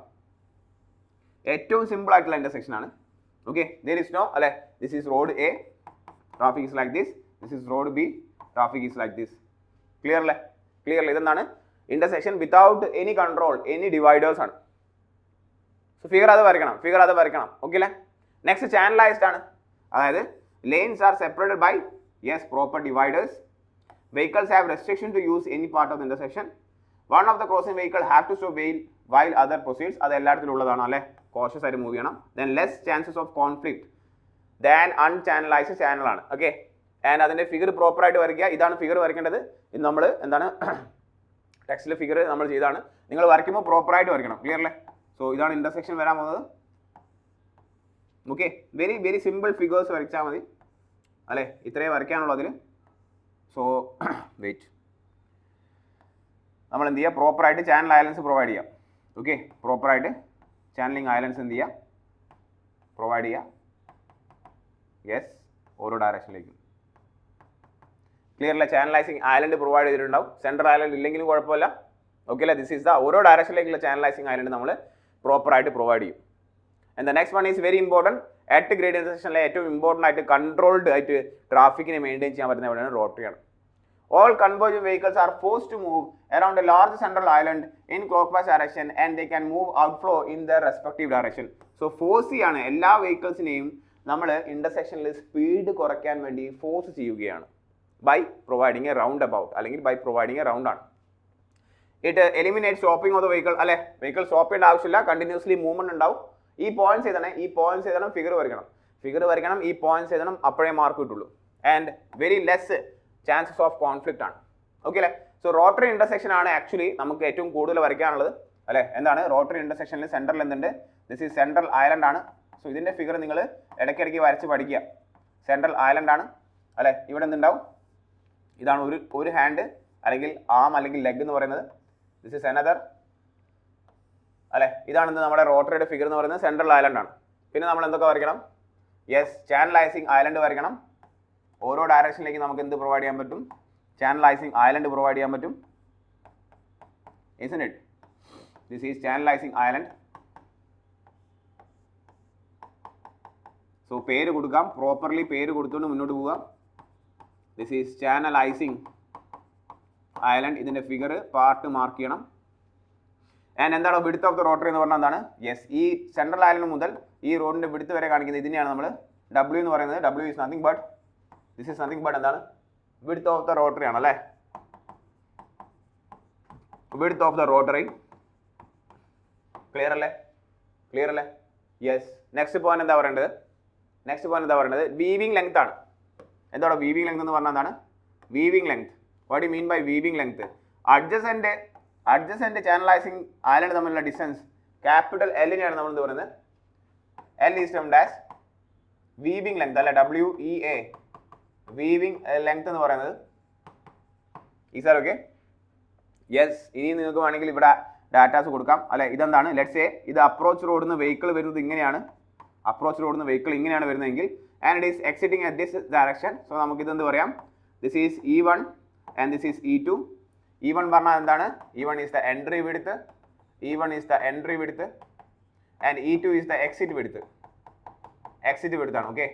ഇന്റർസെക്ഷൻ ആണ്. ഓക്കെ, there is no അല്ലെ. this is road A, traffic is like this. this is road B, traffic is like this. Clear അല്ലേ? ഇതെന്താണ്? Intersection without any control, any dividers ആണ്. സോ ഫിഗർ അത് വരയ്ക്കണം. Okay അല്ലേ? Next channelised ആണ്. അതായത് lanes are separated by proper dividers. Vehicles have restriction to use any part of the intersection. One of the crossing vehicle have to stop while other proceeds. അത് എല്ലായിടത്തിലും ഉള്ളതാണ് അല്ലേ. Cautious ആയിട്ട് move ചെയ്യണം. Then less chances of conflict than unchannelized channel ആണ്. Okay, and അതിന്റെ figure proper ആയിട്ട് വരയ്ക്കുക. ഇതാണ് ഫിഗർ വരയ്ക്കേണ്ടത്. ഇത് നമ്മൾ എന്താണ് ടെക്സ്റ്റിലെ ഫിഗർ നമ്മൾ ചെയ്താണ്. നിങ്ങൾ വരയ്ക്കുമ്പോൾ പ്രോപ്പർ ആയിട്ട് വരയ്ക്കണം. ക്ലിയർ അല്ലേ? സോ ഇതാണ് ഇന്റർസെക്ഷൻ വരാൻ പോകുന്നത്. ഓക്കെ, വെരി സിമ്പിൾ ഫിഗേഴ്സ് വരച്ചാൽ മതി അല്ലേ. ഇത്രയും വരയ്ക്കാനുള്ളൂ അതിൽ. സോ വെയിറ്റ്, നമ്മൾ എന്ത് ചെയ്യുക? പ്രോപ്പറായിട്ട് ചാനൽ ഐലൻഡ്സ് പ്രൊവൈഡ് ചെയ്യാം. ഓക്കെ, പ്രോപ്പറായിട്ട് ചാനലിംഗ് ഐലൻഡ്സ് എന്ത് ചെയ്യുക? പ്രൊവൈഡ് ചെയ്യുക. യെസ്, ഓരോ ഡയറക്ഷനിലേക്കും. ക്ലിയർ അല്ലേ? ചാനലൈസിങ് ഐലൻഡ് പ്രൊവൈഡ് ചെയ്തിട്ടുണ്ടാവും. സെൻട്രൽ ഐലൻഡ് ഇല്ലെങ്കിലും കുഴപ്പമില്ല. ഓക്കെ അല്ലേ? ദിസ് ഈസ് ദ ഓരോ ഡയറക്ഷനിലേക്കുള്ള ചാനലൈസിങ് ഐലൻഡ് നമ്മൾ പ്രോപ്പറായിട്ട് പ്രൊവൈഡ് ചെയ്യും. And the next one is very important. At grade ഇന്റർസെക്ഷനിലെ ഏറ്റവും ഇമ്പോർട്ടൻ്റ് ആയിട്ട് കൺട്രോൾഡ് ആയിട്ട് ട്രാഫിക്കിനെ മെയിൻറ്റെയിൻ ചെയ്യാൻ പറ്റുന്ന എവിടെയാണ്? റോട്ടറിയാണ്. All converging vehicles are forced to move around a large central island in clockwise direction and they can move outflow in their respective direction. So force ചെയ്യാണ് എല്ലാ വെഹിക്കിൾസിനെയും നമ്മൾ ഇന്റർസെക്ഷനിൽ സ്പീഡ് കുറയ്ക്കാൻ വേണ്ടി ഫോഴ്സ് ചെയ്യുകയാണ് by providing a roundabout അല്ലെങ്കിൽ by providing a round ആണ്. It eliminate stopping of the vehicle അല്ലെ. Vehicle stop ചെയ്യേണ്ട ആവശ്യമില്ല, കണ്ടിന്യൂസ്ലി മൂവ്മെന്റ് ഉണ്ടാവും. ഈ പോയിന്റ്സ് എഴുതണം, ഫിഗർ വരയ്ക്കണം, ഈ പോയിന്റ്സ് എഴുതണം, അപ്പോഴേ മാർക്ക് കിട്ടുള്ളൂ. And very less chances of conflict ആണ്. ഓക്കെ അല്ലേ? സോ റോട്ടറി ഇന്റർസെക്ഷൻ ആണ് ആക്ച്വലി നമുക്ക് ഏറ്റവും കൂടുതൽ വരയ്ക്കാനുള്ളത് അല്ലേ. എന്താണ് റോട്ടറി ഇന്റർസെക്ഷനിൽ സെൻട്രൽ എന്തുണ്ട്? ദിസ് ഈസ് സെൻട്രൽ ഐലൻഡ് ആണ്. സോ ഇതിന്റെ ഫിഗർ നിങ്ങൾ ഇടയ്ക്കിടയ്ക്ക് വരച്ച് പഠിക്കുക. സെൻട്രൽ ഐലൻഡ് ആണ് അല്ലേ. ഇവിടെ എന്തുണ്ടാവും? ഇതാണ് ഒരു ഹാൻഡ് അല്ലെങ്കിൽ ആം അല്ലെങ്കിൽ ലെഗ് എന്ന് പറയുന്നത്. ദിസ് ഈസ് അനദർ അല്ലേ. ഇതാണ് നമ്മുടെ റോട്ടറിയുടെ ഫിഗർ എന്ന് പറയുന്നത്. സെൻട്രൽ ഐലൻഡ് ആണ്. പിന്നെ നമ്മൾ എന്തൊക്കെ വരയ്ക്കണം? യെസ്, ചാനലൈസിങ് ഐലൻഡ് വരയ്ക്കണം. ഓരോ ഡയറക്ഷനിലേക്ക് നമുക്ക് എന്ത് പ്രൊവൈഡ് ചെയ്യാൻ പറ്റും? ചാനലൈസിങ് ഐലൻഡ് പ്രൊവൈഡ് ചെയ്യാൻ പറ്റും. isn't it? This is channelizing island. So പേര് കൊടുക്കാം, പ്രോപ്പർലി പേര് കൊടുത്തുകൊണ്ട് മുന്നോട്ട് പോവുക. This is channelizing island. ഇതിന്റെ ഫിഗർ പാർട്ട് മാർക്ക് ചെയ്യണം. ആൻഡ് എന്താണ് വിഡ്ത്ത് ഓഫ് ദ റോട്ടറി എന്ന് പറഞ്ഞാൽ എന്താണ്? യെസ്, ഈ സെൻട്രൽ ഐലൻഡ് മുതൽ ഈ റോഡിന്റെ വിഡ്ത്ത് വരെ കാണിക്കുന്നത് ഇതിനെയാണ് നമ്മൾ W എന്ന് പറയുന്നത്. W is nothing but this is nothing but എന്താണ്? വിഡ്ത്ത് ഓഫ് ദ റോട്ടറി ആണ് അല്ലേ. Width of the rotary. Clear അല്ലേ? യെസ്. നെക്സ്റ്റ് പോയിന്റ് എന്താ പറയേണ്ടത്? നെക്സ്റ്റ് പോയിന്റ് എന്താ പറയുന്നത് വീവിംഗ് ലെങ്ത് ആണ്. എന്താണ് വീവിംഗ് ലെങ്ത് എന്ന് പറഞ്ഞാൽ എന്താണ് weaving length? What you mean by weaving length? Adjacent channelizing island തമ്മിലുള്ള ഡിസ്റ്റൻസ് ക്യാപിറ്റൽ എല്ലിനെയാണ് നമ്മൾ എന്ത് പറയുന്നത് L is termed as weaving length അല്ലെ, WEA വീവിംഗ് ലെങ്ത് എന്ന് പറയുന്നത്. ഈ സാർ ഓക്കെ യെസ്. ഇനി നിങ്ങൾക്ക് വേണമെങ്കിൽ ഇവിടെ ഡാറ്റാസ് കൊടുക്കാം അല്ലെ. ഇതെന്താണ് ലെറ്റ്സ് സേ ഇത് അപ്രോച്ച് റോഡിൽ നിന്ന് വെഹിക്കിൾ വരുന്നത് ഇങ്ങനെയാണ്, അപ്രോച്ച് റോഡിൽ നിന്ന് വെഹിക്കിൾ ഇങ്ങനെയാണ് വരുന്നതെങ്കിൽ and it is exiting at this direction. So നമുക്ക് ഇതെന്ത് പറയാം this is E1 and this is E2. E1 പറഞ്ഞാൽ എന്താണ് E1 is the entry width, E1 is the entry width and E2 is the exit width. Exit വിഡ്ത്താണ് okay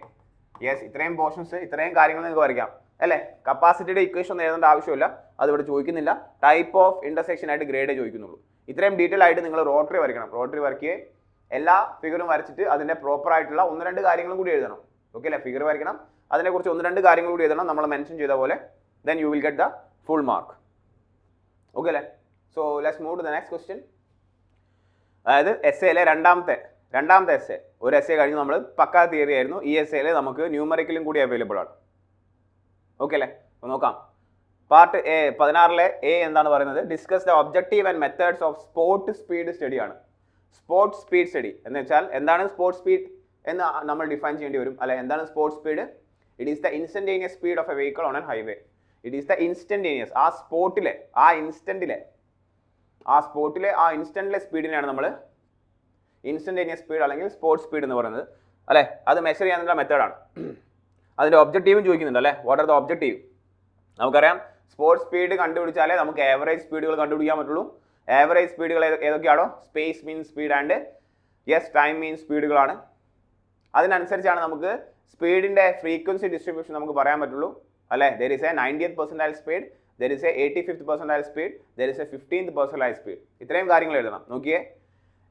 yes. ഇത്രയും portions ഇത്രയും കാര്യങ്ങൾ നിങ്ങൾക്ക് വരയ്ക്കാം അല്ലേ. കപ്പാസിറ്റിയുടെ ഇക്വേഷൻ ഒന്നും എഴുതേണ്ട ആവശ്യമില്ല, അതിവിടെ ചോദിക്കുന്നില്ല. ടൈപ്പ് ഓഫ് ഇന്റർസെക്ഷൻ ആയിട്ട് ഗ്രേഡേ ചോദിക്കുന്നുള്ളൂ. ഇത്രയും ഡീറ്റെയിൽ ആയിട്ട് നിങ്ങൾ റോട്ടറി വരയ്ക്കണം. റോട്ടറി വരയ്ക്കുകയും എല്ലാ ഫിഗറും വരച്ചിട്ട് അതിൻ്റെ പ്രോപ്പർ ആയിട്ടുള്ള 1-2 കാര്യങ്ങളും കൂടി എഴുതണം ഓക്കെ അല്ലേ. ഫിഗർ വരയ്ക്കണം, അതിനെക്കുറിച്ച് 1-2 കാര്യങ്ങൾ കൂടി എഴുതണം നമ്മൾ മെൻഷൻ ചെയ്ത പോലെ. Then you will get the full mark okay അല്ലേ. So let's move to the next question. അതായത് എസ്സേയിലെ രണ്ടാമത്തെ എസ്സേ. ഒരു എസ്സേ കഴിഞ്ഞ് നമ്മൾ പക്കാ തിയറി ആയിരുന്നു. ഈ എസ്സേയിൽ നമുക്ക് ന്യൂമറിക്കലും കൂടി അവൈലബിൾ ആണ് ഓക്കെ അല്ലേ. അപ്പോൾ നോക്കാം. പാർട്ട് എ 16 എ എന്താണ് പറയുന്നത് discuss the objective and methods of sport speed study ആണ്. സ്പോർട്സ് സ്പീഡ് സ്റ്റഡി എന്ന് വെച്ചാൽ എന്താണ് സ്പോർട്സ് സ്പീഡ് എന്ന് നമ്മൾ ഡിഫൈൻ ചെയ്യേണ്ടി വരും അല്ലെ. എന്താണ് sports speed? It is the instantaneous speed of A vehicle on N highway. It is the instantaneous ആ സ്പോട്ടിലെ ആ ഇൻസ്റ്റന്റിലെ സ്പീഡിനെയാണ് നമ്മൾ ഇൻസ്റ്റന്റേനിയസ് സ്പീഡ് അല്ലെങ്കിൽ സ്പോർട്സ് സ്പീഡ് എന്ന് പറയുന്നത് അല്ലെ. അത് മെഷർ ചെയ്യാനുള്ള മെത്തേഡാണ്. അതിൻ്റെ ഒബ്ജക്റ്റീവും ചോദിക്കുന്നുണ്ട് അല്ലേ. What are the objective? നമുക്കറിയാം സ്പോർട്സ് സ്പീഡ് കണ്ടുപിടിച്ചാലേ നമുക്ക് ആവറേജ് സ്പീഡുകൾ കണ്ടുപിടിക്കാൻ പറ്റുള്ളൂ. ആവറേജ് സ്പീഡുകൾ ഏതൊക്കെയാണോ space mean speed and yes time mean സ്പീഡുകളാണ്. അതിനനുസരിച്ചാണ് നമുക്ക് സ്പീഡിൻ്റെ ഫ്രീക്വൻസി ഡിസ്ട്രിബ്യൂഷൻ നമുക്ക് പറയാൻ പറ്റുള്ളൂ അല്ലേ. There is a 90th percentile speed, there is a 85th percentile speed, there is a 15th percentile speed. ഇത്രയും കാര്യങ്ങൾ എഴുതണം. നോക്കിയേ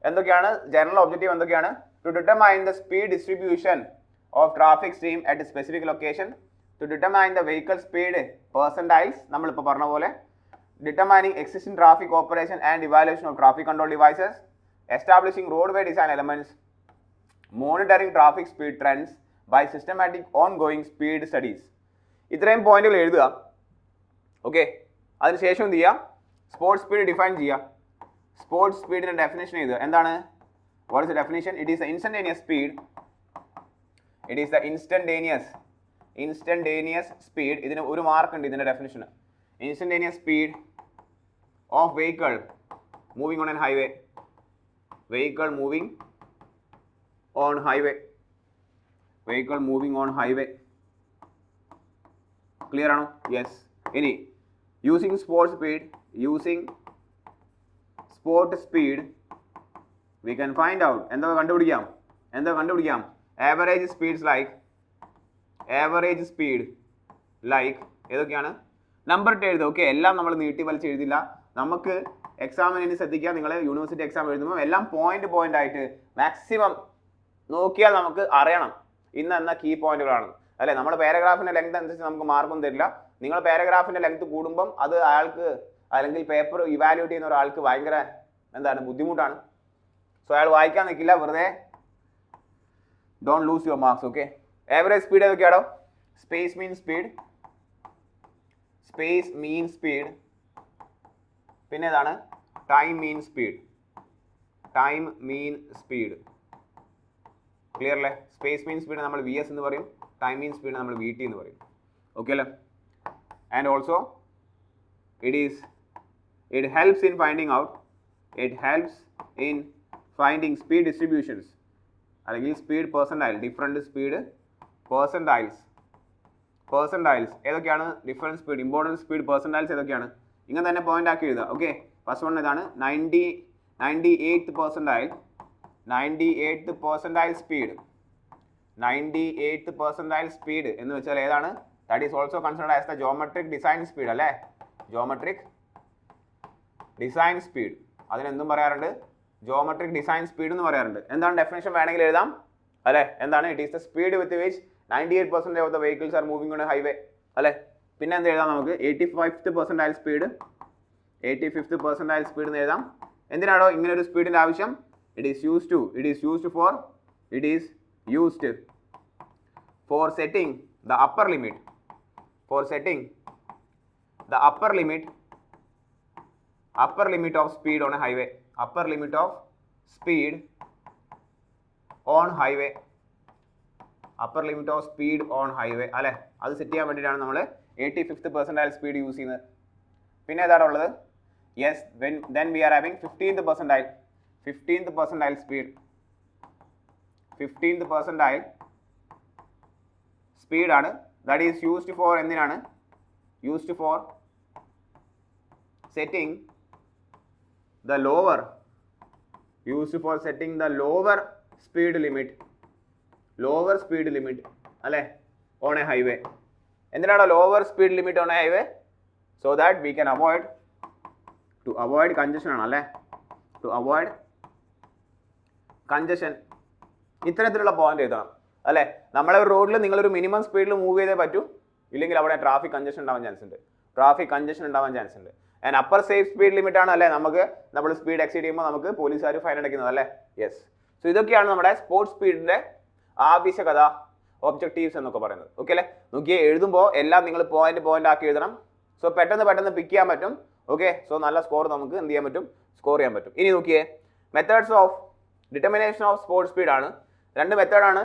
എന്തൊക്കെയാണ് ജനറൽ ഒബ്ജക്റ്റീവ് എന്തൊക്കെയാണ്? To determine the speed distribution of traffic stream at a specific location, to determine the vehicle speed percentiles നമ്മളിപ്പോൾ പറഞ്ഞ പോലെ, determining existing traffic operation and evaluation of traffic control devices, establishing roadway design elements, monitoring traffic speed trends by systematic ongoing speed studies. ഇത്രയും പോയിന്റുകൾ എഴുതുക okay. അതിനുശേഷം എന്ത് ചെയ്യുക sports speed define ചെയ്യുക. സ്പോർട്സ് സ്പീഡിൻ്റെ ഡെഫിനേഷൻ എഴുതുക. എന്താണ് what is the definition? It is the instantaneous speed. It is the instantaneous speed. ഇതിന് ഒരു മാർക്ക് ഉണ്ട് ഇതിൻ്റെ definition. Instantaneous speed of vehicle moving on N highway. Vehicle moving on highway. Vehicle moving on highway. Clear ആണോ? Yes. ഇനി using sport speed we can find out എന്താ കണ്ടുപിടിക്കാം average speed like ഏതൊക്കെയാണ് number ഇട്ട് എഴുതുക okay. എല്ലാം നമ്മൾ നീട്ടി വലിച്ച് എഴുതില്ല. നമുക്ക് എക്സാമിന് ശ്രദ്ധിക്കുക, നിങ്ങൾ യൂണിവേഴ്സിറ്റി എക്സാം എഴുതുമ്പോൾ എല്ലാം പോയിന്റ് ആയിട്ട് മാക്സിമം നോക്കിയാൽ നമുക്ക് അറിയണം ഇന്ന കീ പോയിന്റുകളാണ് അല്ലേ. നമ്മുടെ പാരഗ്രാഫിൻ്റെ ലെങ്ത് അനുസരിച്ച് നമുക്ക് മാർക്കൊന്നും തരില്ല. നിങ്ങൾ പാരഗ്രാഫിൻ്റെ ലെങ്ത് കൂടുമ്പം അത് അയാൾക്ക് അല്ലെങ്കിൽ പേപ്പർ ഇവാലുവേറ്റ് ചെയ്യുന്ന ഒരാൾക്ക് ഭയങ്കര ബുദ്ധിമുട്ടാണ്. സോ അയാൾ വായിക്കാൻ നിൽക്കില്ല, വെറുതെ don't lose your marks okay. Average speed ഏതൊക്കെയാണോ? സ്പേസ് മീൻ സ്പീഡ്, പിന്നെ ഏതാണ് ടൈം മീൻ സ്പീഡ്. ക്ലിയർ അല്ലേ? സ്പേസ് മീൻ സ്പീഡ് നമ്മൾ VS എന്ന് പറയും, ടൈം മീൻ സ്പീഡ് നമ്മൾ VT എന്ന് പറയും ഓക്കെ അല്ലേ. And also it helps in finding speed distributions അല്ലെങ്കിൽ speed percentile, different speed percentiles ഏതൊക്കെയാണ്? Different speed, important speed percentiles ഏതൊക്കെയാണ്? ഇങ്ങനെ തന്നെ പോയിന്റ് ആക്കി എഴുതുക ഓക്കെ. ഫസ്റ്റ് വൺ ഇതാണ് 98th percentile speed. 98th percentile speed എന്ന് വെച്ചാൽ ഏതാണ്? That is also considered as the geometric design speed അല്ലേ. ജോമെട്രിക് ഡിസൈൻ സ്പീഡ് അതിനെന്തും പറയാറുണ്ട്? ജോമെട്രിക് ഡിസൈൻ സ്പീഡ് എന്ന് പറയാറുണ്ട്. എന്താണ് ഡെഫിനേഷൻ വേണമെങ്കിൽ എഴുതാം അല്ലേ. എന്താണ്? It is the speed with which 98% of the vehicles R moving on A highway അല്ലേ. പിന്നെ എന്ത് എഴുതാം നമുക്ക്? 85th percentile സ്പീഡ് എന്ന് എഴുതാം. എന്തിനാണോ ഇങ്ങനെ ഒരു സ്പീഡിൻ്റെ ആവശ്യം? It is used for setting the upper limit of speed on a highway, upper limit of speed on highway, അല്ലേ അത് സെറ്റ് ചെയ്യാൻ വേണ്ടിയിട്ടാണ് നമ്മൾ 85th percentile സ്പീഡ് യൂസ് ചെയ്യുന്നത്. പിന്നെ ഏതാണ് ഉള്ളത്? Yes, then we are having 15th percentile speed, 15th percentile speed ആണ്. that is used for എന്തിനാണ്? used for setting the lower speed limit അല്ലേ on a highway. എന്തിനാണ് lower speed limit on a highway? so that we can avoid congestion ആണ് അല്ലേ, to avoid congestion. ഇത്തരത്തിലുള്ള point എഴുതണം അല്ലേ. നമ്മളെ റോഡിൽ നിങ്ങളൊരു മിനിമം സ്പീഡിൽ മൂവ് ചെയ്തേ പറ്റൂ, ഇല്ലെങ്കിൽ അവിടെ ട്രാഫിക് കൺജഷൻ ഉണ്ടാവാൻ ചാൻസ് ഉണ്ട്. And upper safe speed limit ആണ് അല്ലേ നമ്മൾ സ്പീഡ് എക്സീഡ് ചെയ്യുമ്പോൾ നമുക്ക് പോലീസുകാർ ഫൈൻ അടയ്ക്കുന്നത് അല്ലേ. യെസ്, സോ ഇതൊക്കെയാണ് നമ്മുടെ സ്പോർട്സ് സ്പീഡിന്റെ ആവശ്യകത, ഒബ്ജക്റ്റീവ്സ് എന്നൊക്കെ പറയുന്നത്. ഓക്കെ അല്ലേ. നോക്കിയേ, എഴുതുമ്പോൾ എല്ലാം നിങ്ങൾ പോയിന്റ് ആക്കി എഴുതണം. സോ പെട്ടെന്ന് പിക്ക് ചെയ്യാൻ പറ്റും. ഓക്കെ, സോ നല്ല സ്കോർ നമുക്ക് എന്ത് ചെയ്യാൻ പറ്റും? സ്കോർ ചെയ്യാൻ പറ്റും. ഇനി നോക്കിയേ, methods of determination of spot speed ആണ്. രണ്ട് മെത്തേഡാണ്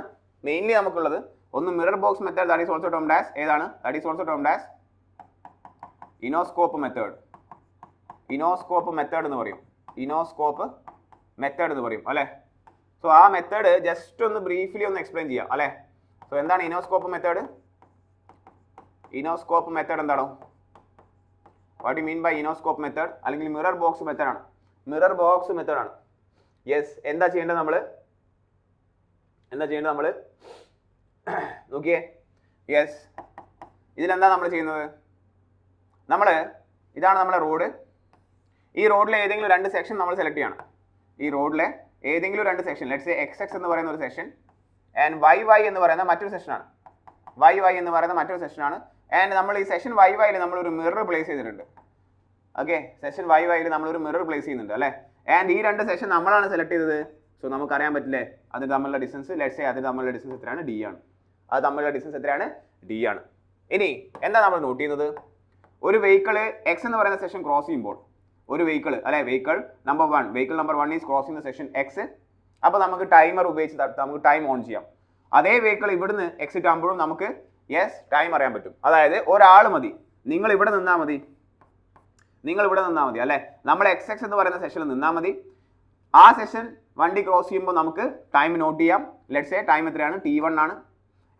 മെയിൻലി നമുക്കുള്ളത്. ഒന്ന് mirror box method, that is also termed as ഏതാണ്? That is also termed as enoscope method എന്ന് പറയും. അല്ലേ. സോ ആ മെത്തേഡ് ജസ്റ്റ് ഒന്ന് ബ്രീഫ്ലി ഒന്ന് എക്സ്പ്ലെയിൻ ചെയ്യാം അല്ലേ. സോ എന്താണ് ഇനോസ്കോപ്പ് മെത്തേഡ് എന്താണോ? What you mean by enoscope method? അല്ലെങ്കിൽ മിറർ ബോക്സ് മെത്തേഡാണ്. യെസ്, എന്താ ചെയ്യേണ്ടത് നമ്മൾ നോക്കിയേ. യെസ്, ഇതിലെന്താ നമ്മൾ ചെയ്യുന്നത്? ഇതാണ് നമ്മുടെ റോഡ്. ഈ റോഡിലെ ഏതെങ്കിലും രണ്ട് സെക്ഷൻ നമ്മൾ സെലക്ട് ചെയ്യണം. ഈ റോഡിലെ ഏതെങ്കിലും രണ്ട് സെക്ഷൻ, ലെറ്റ്സ് സേ എക്സ് എന്ന് പറയുന്ന ഒരു സെക്ഷൻ ആൻഡ് വൈ എന്ന് പറയുന്ന മറ്റൊരു സെക്ഷനാണ്. ആൻഡ് നമ്മൾ ഈ സെക്ഷൻ വൈയിൽ നമ്മളൊരു മിറർ പ്ലേസ് ചെയ്തിട്ടുണ്ട്. ഓക്കെ, സെക്ഷൻ വൈയിൽ നമ്മളൊരു മിറർ പ്ലേസ് ചെയ്യുന്നുണ്ട് അല്ലേ. ആൻഡ് ഈ രണ്ട് സെക്ഷൻ നമ്മളാണ് സെലക്ട് ചെയ്തത്. സോ നമുക്കറിയാൻ പറ്റില്ലേ അത് തമ്മിലുള്ള ഡിസ്റ്റൻസ്? ലെറ്റ്സ് സേ അത് തമ്മിലുള്ള ഡിസ്റ്റൻസ് എത്രയാണ്? ഡി ആണ്. ഇനി എന്താ നമ്മൾ നോട്ട് ചെയ്യുന്നത്? ഒരു വെഹിക്കിൾ എക്സ് എന്ന് പറയുന്ന സെക്ഷൻ ക്രോസ് ചെയ്യുമ്പോൾ, ഒരു vehicle number 1 is crossing the section X. അപ്പോൾ നമുക്ക് ടൈമർ ഉപയോഗിച്ച് നമുക്ക് ടൈം ഓൺ ചെയ്യാം. അതേ വെഹിക്കിൾ ഇവിടുന്ന് എക്സിറ്റ് ആകുമ്പോഴും നമുക്ക് ടൈം അറിയാൻ പറ്റും. അതായത് ഒരാൾ മതി, നിങ്ങൾ ഇവിടെ നിന്നാൽ മതി അല്ലേ. നമ്മൾ എക്സ് എന്ന് പറയുന്ന സെക്ഷനിൽ നിന്നാൽ മതി. ആ സെഷൻ വണ്ടി ക്രോസ് ചെയ്യുമ്പോൾ നമുക്ക് ടൈം നോട്ട് ചെയ്യാം. ലെറ്റ്സ് സേ ടൈം എത്രയാണ്? T1 ആണ്.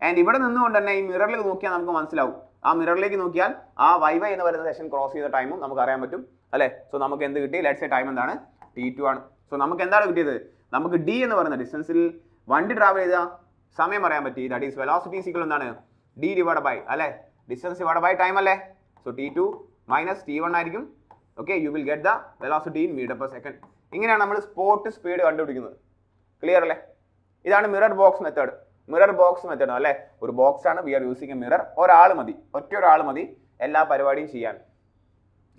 ആൻഡ് ഇവിടെ നിന്നുകൊണ്ട് തന്നെ ഈ മിററിൽ നോക്കിയാൽ നമുക്ക് മനസ്സിലാവും. ആ മിററിലേക്ക് നോക്കിയാൽ ആ വൈ എന്ന് പറയുന്ന സെഷൻ ക്രോസ് ചെയ്ത ടൈമും നമുക്ക് അറിയാൻ പറ്റും അല്ലേ. സോ നമുക്ക് എന്ത് കിട്ടി? ലെറ്റ്സ് സേ ടൈം എന്താണ്? T2 ആണ്. സോ നമുക്ക് എന്താണ് കിട്ടിയത്? നമുക്ക് ഡി എന്ന് പറയുന്ന ഡിസ്റ്റൻസിൽ വണ്ടി ട്രാവൽ ചെയ്ത സമയം അറിയാൻ പറ്റി. ദാറ്റ് ഈസ് വെലോസിറ്റി ഈക്വൽ എന്താണ്? ഡി ഡിവൈഡ് ബൈ അല്ലേ, ഡിസ്റ്റൻസ് ഡിവൈഡ് ബൈ ടൈം അല്ലേ. സോ T2 മൈനസ് T1 ആയിരിക്കും. Okay, you will get the velocity in metre per second. ഇങ്ങനെയാണ് നമ്മൾ സ്പോട്ട് സ്പീഡ് കണ്ടുപിടിക്കുന്നത്. ക്ലിയർ അല്ലേ? ഇതാണ് മിറർ ബോക്സ് മെത്തേഡ് അല്ലേ. ഒരു ബോക്സ് ആണ്, we are using a mirror. ഒറ്റ ഒരാൾ മതി എല്ലാ പരിപാടിയും ചെയ്യാൻ.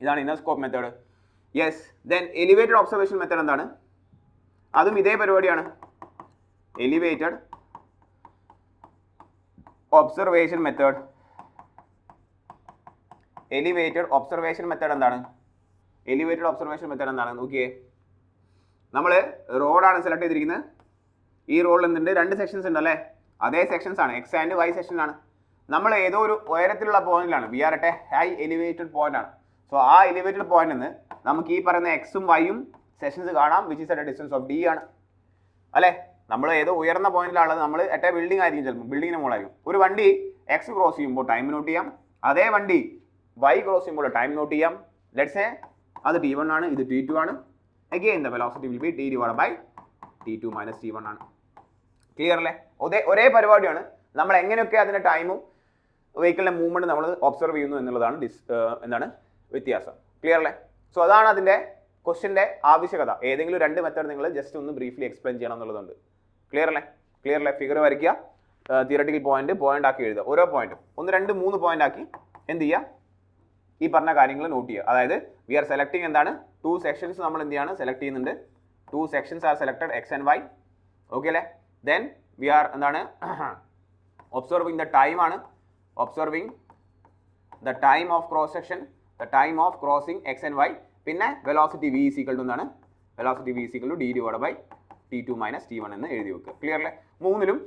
ഇതാണ് enoscope method. Yes, then elevated observation method എന്താണ്? അതും ഇതേ പരിപാടിയാണ്. എലിവേറ്റഡ് ഒബ്സർവേഷൻ മെത്തേഡ് എന്താണ്? നോക്കിയേ, നമ്മൾ റോഡാണ് സെലക്ട് ചെയ്തിരിക്കുന്നത്. ഈ റോഡിൽ എന്തുണ്ട്? രണ്ട് സെക്ഷൻസ് ഉണ്ട് അല്ലേ. അതേ സെക്ഷൻസ് ആണ്, എക്സ് ആൻഡ് വൈ സെക്ഷൻ ആണ്. നമ്മൾ ഏതോ ഒരു ഉയരത്തിലുള്ള പോയിന്റിലാണ്, we are at a high elevated point ആണ്. സോ ആ എലിവേറ്റഡ് പോയിന്റിൽ നിന്ന് നമുക്ക് ഈ പറയുന്ന എക്സും വൈയും സെഷൻസ് കാണാം, which is at a distance of D ആണ് അല്ലേ. നമ്മൾ ഏതോ ഉയർന്ന പോയിന്റിലുള്ളത്, നമ്മൾ അറ്റ് എ ബിൽഡിംഗ് ആയിരിക്കും, ചിലപ്പോൾ ബിൽഡിങ്ങിന് മുകളിലായിരിക്കും. ഒരു വണ്ടി എക്സ് ക്രോസ് ചെയ്യുമ്പോൾ ടൈം നോട്ട് ചെയ്യാം. അതേ വണ്ടി വൈ ക്രോസ് ചെയ്യുമ്പോൾ ടൈം നോട്ട് ചെയ്യാം. ലെറ്റ്സ് സേ അത് T1 ആണ്, ഇത് T2 ആണ്. Again the velocity will be T divide by T2 minus T1 ആണ്. ക്ലിയർ അല്ലേ? ഒരേ പരിപാടിയാണ്. നമ്മൾ എങ്ങനെയൊക്കെ അതിൻ്റെ ടൈമും വെഹിക്കിളിൻ്റെ മൂവ്മെൻറ്റ് നമ്മൾ ഒബ്സർവ് ചെയ്യുന്നു എന്നുള്ളതാണ് എന്താണ് വ്യത്യാസം. ക്ലിയർ അല്ലേ? സോ അതാണ് അതിൻ്റെ ക്വസ്റ്റ്യൻ്റെ ആവശ്യകത. ഏതെങ്കിലും രണ്ട് മെത്തേഡ് നിങ്ങൾ ജസ്റ്റ് ഒന്ന് ബ്രീഫ്ലി എക്സ്പ്ലെയിൻ ചെയ്യണം എന്നുള്ളതുണ്ട്. ക്ലിയർ അല്ലേ? ഫിഗർ വരയ്ക്കുക, തിയററ്റിക്കൽ പോയിന്റ് ആക്കി എഴുതുക. ഓരോ പോയിന്റും 1, 2, 3 പോയിന്റ് ആക്കി എന്ത് ചെയ്യുക? ഈ പറഞ്ഞ കാര്യങ്ങൾ നോട്ട് ചെയ്യുക. അതായത് വി ആർ സെലക്ടിങ് എന്താണ്? 2 സെക്ഷൻസ് നമ്മൾ എന്ത് ചെയ്യാണ്? സെലക്ട് ചെയ്യുന്നുണ്ട്. 2 sections are selected, X and Y. Okay അല്ലേ? ദെൻ വി ആർ എന്താണ് ഒബ്സർവിങ് ദ ടൈം ആണ്, observing the time of cross section, the time of crossing X and Y, പിന്നെ velocity V is equal to എന്താണ്, velocity V is equal to D divide by T2 minus T1 എന്ന് എഴുതി വെക്കുക. Clear അല്ലേ? മൂന്നിലും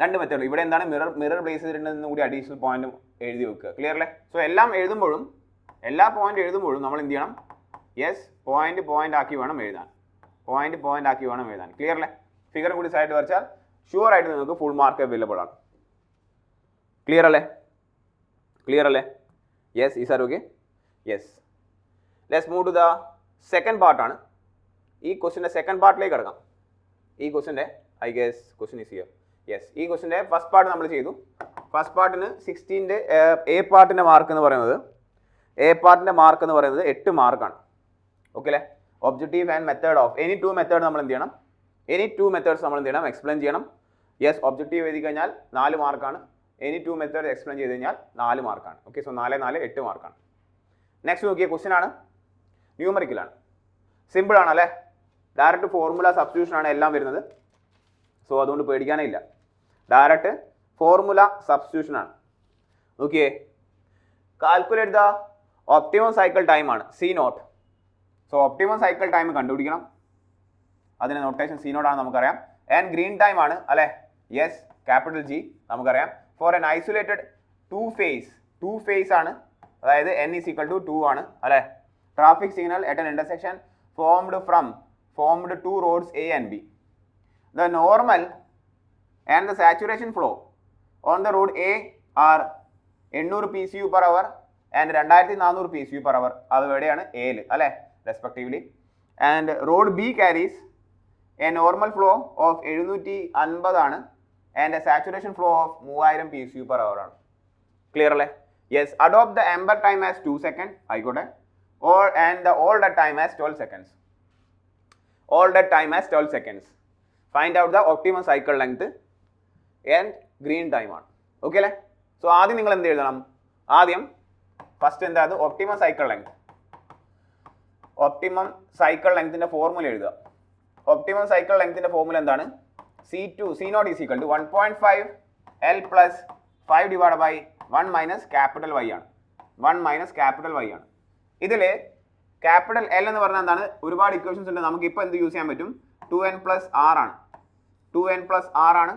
രണ്ട് method. ഇവിടെ എന്താണ് മിറർ പ്ലേസ് ചെയ്തിട്ടുണ്ടെന്ന് കൂടി അഡീഷണൽ പോയിന്റും എഴുതി വെക്കുക. ക്ലിയർ അല്ലേ? സോ എല്ലാം എഴുതുമ്പോഴും, എല്ലാ പോയിന്റ് എഴുതുമ്പോഴും നമ്മൾ എന്ത് ചെയ്യണം? യെസ്, പോയിന്റ് ആക്കി വേണം എഴുതാൻ, പോയിന്റ് ആക്കി വേണം എഴുതാൻ. ക്ലിയർ അല്ലേ? ഫിഗർ കൂടി സൈഡ് വരച്ചാൽ ഷുവർ ആയിട്ട് നിങ്ങൾക്ക് ഫുൾ മാർക്ക് അവൈലബിൾ ആണ്. ക്ലിയർ അല്ലേ? ക്ലിയർ അല്ലേ? Yes, is are okay? Yes, let's move to the second പാർട്ടാണ്. ഈ ക്വസ്റ്റിൻ്റെ സെക്കൻഡ് പാർട്ടിലേക്ക് കിടക്കാം. ഈ ക്വസ്റ്റിൻ്റെ I guess question is here. Yes, ഈ ക്വസ്റ്റിൻ്റെ ഫസ്റ്റ് പാർട്ട് നമ്മൾ ചെയ്തു. ഫസ്റ്റ് പാർട്ടിന് 16ന്റെ എ പാർട്ടിൻ്റെ മാർക്ക് എന്ന് പറയുന്നത് 8 മാർക്കാണ്. ഓക്കെ അല്ലേ? Objective and method of any two method നമ്മൾ എന്ത് ചെയ്യണം? എനി ടു മെത്തേഡ്സ് നമ്മൾ എന്ത് ചെയ്യണം? എക്സ്പ്ലെയിൻ ചെയ്യണം. യെസ്, ഒബ്ജക്റ്റീവ് എഴുതി കഴിഞ്ഞാൽ 4 മാർക്കാണ്. എനി ടു മെത്തേഡ് എക്സ്പ്ലെയിൻ ചെയ്ത് കഴിഞ്ഞാൽ 4 മാർക്കാണ്. ഓക്കെ, സോ 4 4 8 മാർക്കാണ്. നെക്സ്റ്റ് നോക്കിയ ക്വസ്റ്റ്യൻ ആണ്, ന്യൂമറിക്കലാണ്. സിമ്പിൾ ആണ് അല്ലേ? ഡയറക്റ്റ് ഫോർമുല സബ്സ്റ്റിറ്റ്യൂഷൻ ആണ് എല്ലാം വരുന്നത്. സോ അതുകൊണ്ട് പേടിക്കാനേ ഇല്ല, ഡയറക്റ്റ് ഫോർമുല സബ്സ്റ്റിറ്റ്യൂഷൻ ആണ്. നോക്കിയേ, calculate the optimum cycle time ആണ് C0. So optimum cycle time കണ്ടുപിടിക്കണം. അതിന് നൊട്ടേഷൻ C0 ആണ് നമുക്കറിയാം. ആൻഡ് ഗ്രീൻ ടൈം ആണ് അല്ലേ? യെസ്, ക്യാപിറ്റൽ G നമുക്കറിയാം. For N isolated two phase ആണ്, അതായത് n is equal to 2 ആണ് അല്ലേ? Traffic signal at an intersection formed two roads A and B. The normal and the saturation flow on the road A are 800 PCU per hour and 2400 PCU per hour. അത് എവിടെയാണ്? എയിൽ അല്ലേ? Respectively. And road B carries A normal flow of 750 ആണ് and A saturation flow of 3000 PCU per hour ആണ്. Clear അല്ലേ? Yes, adopt the ember time as 2 second ആയിക്കോട്ടെ, and the all that time as 12 seconds. All that time as 12 seconds. Find out the optimum cycle length and green time ആണ്. Okay അല്ലേ? So ആദ്യം നിങ്ങൾ എന്ത് എഴുതണം? ആദ്യം first എന്താണ്? Optimum cycle length. Optimum cycle ലെങ്ത്തിന്റെ ഫോർമുല എഴുതുക. ഒപ്റ്റിമം സൈക്കിൾ ലെങ്ത്തിന്റെ ഫോർമുല എന്താണ്? C0 is equal to 1.5 L plus 5 divided by 1 minus capital Y ആണ്. 1 minus capital Y ആണ്. ഇതിൽ ക്യാപിറ്റൽ എൽ എന്ന് പറഞ്ഞാൽ എന്താണ്? ഒരുപാട് ഇക്വേഷൻസ് ഉണ്ട്. നമുക്ക് ഇപ്പോൾ എന്ത് യൂസ് ചെയ്യാൻ പറ്റും? 2n plus r ആണ്. 2n plus r ആണ്.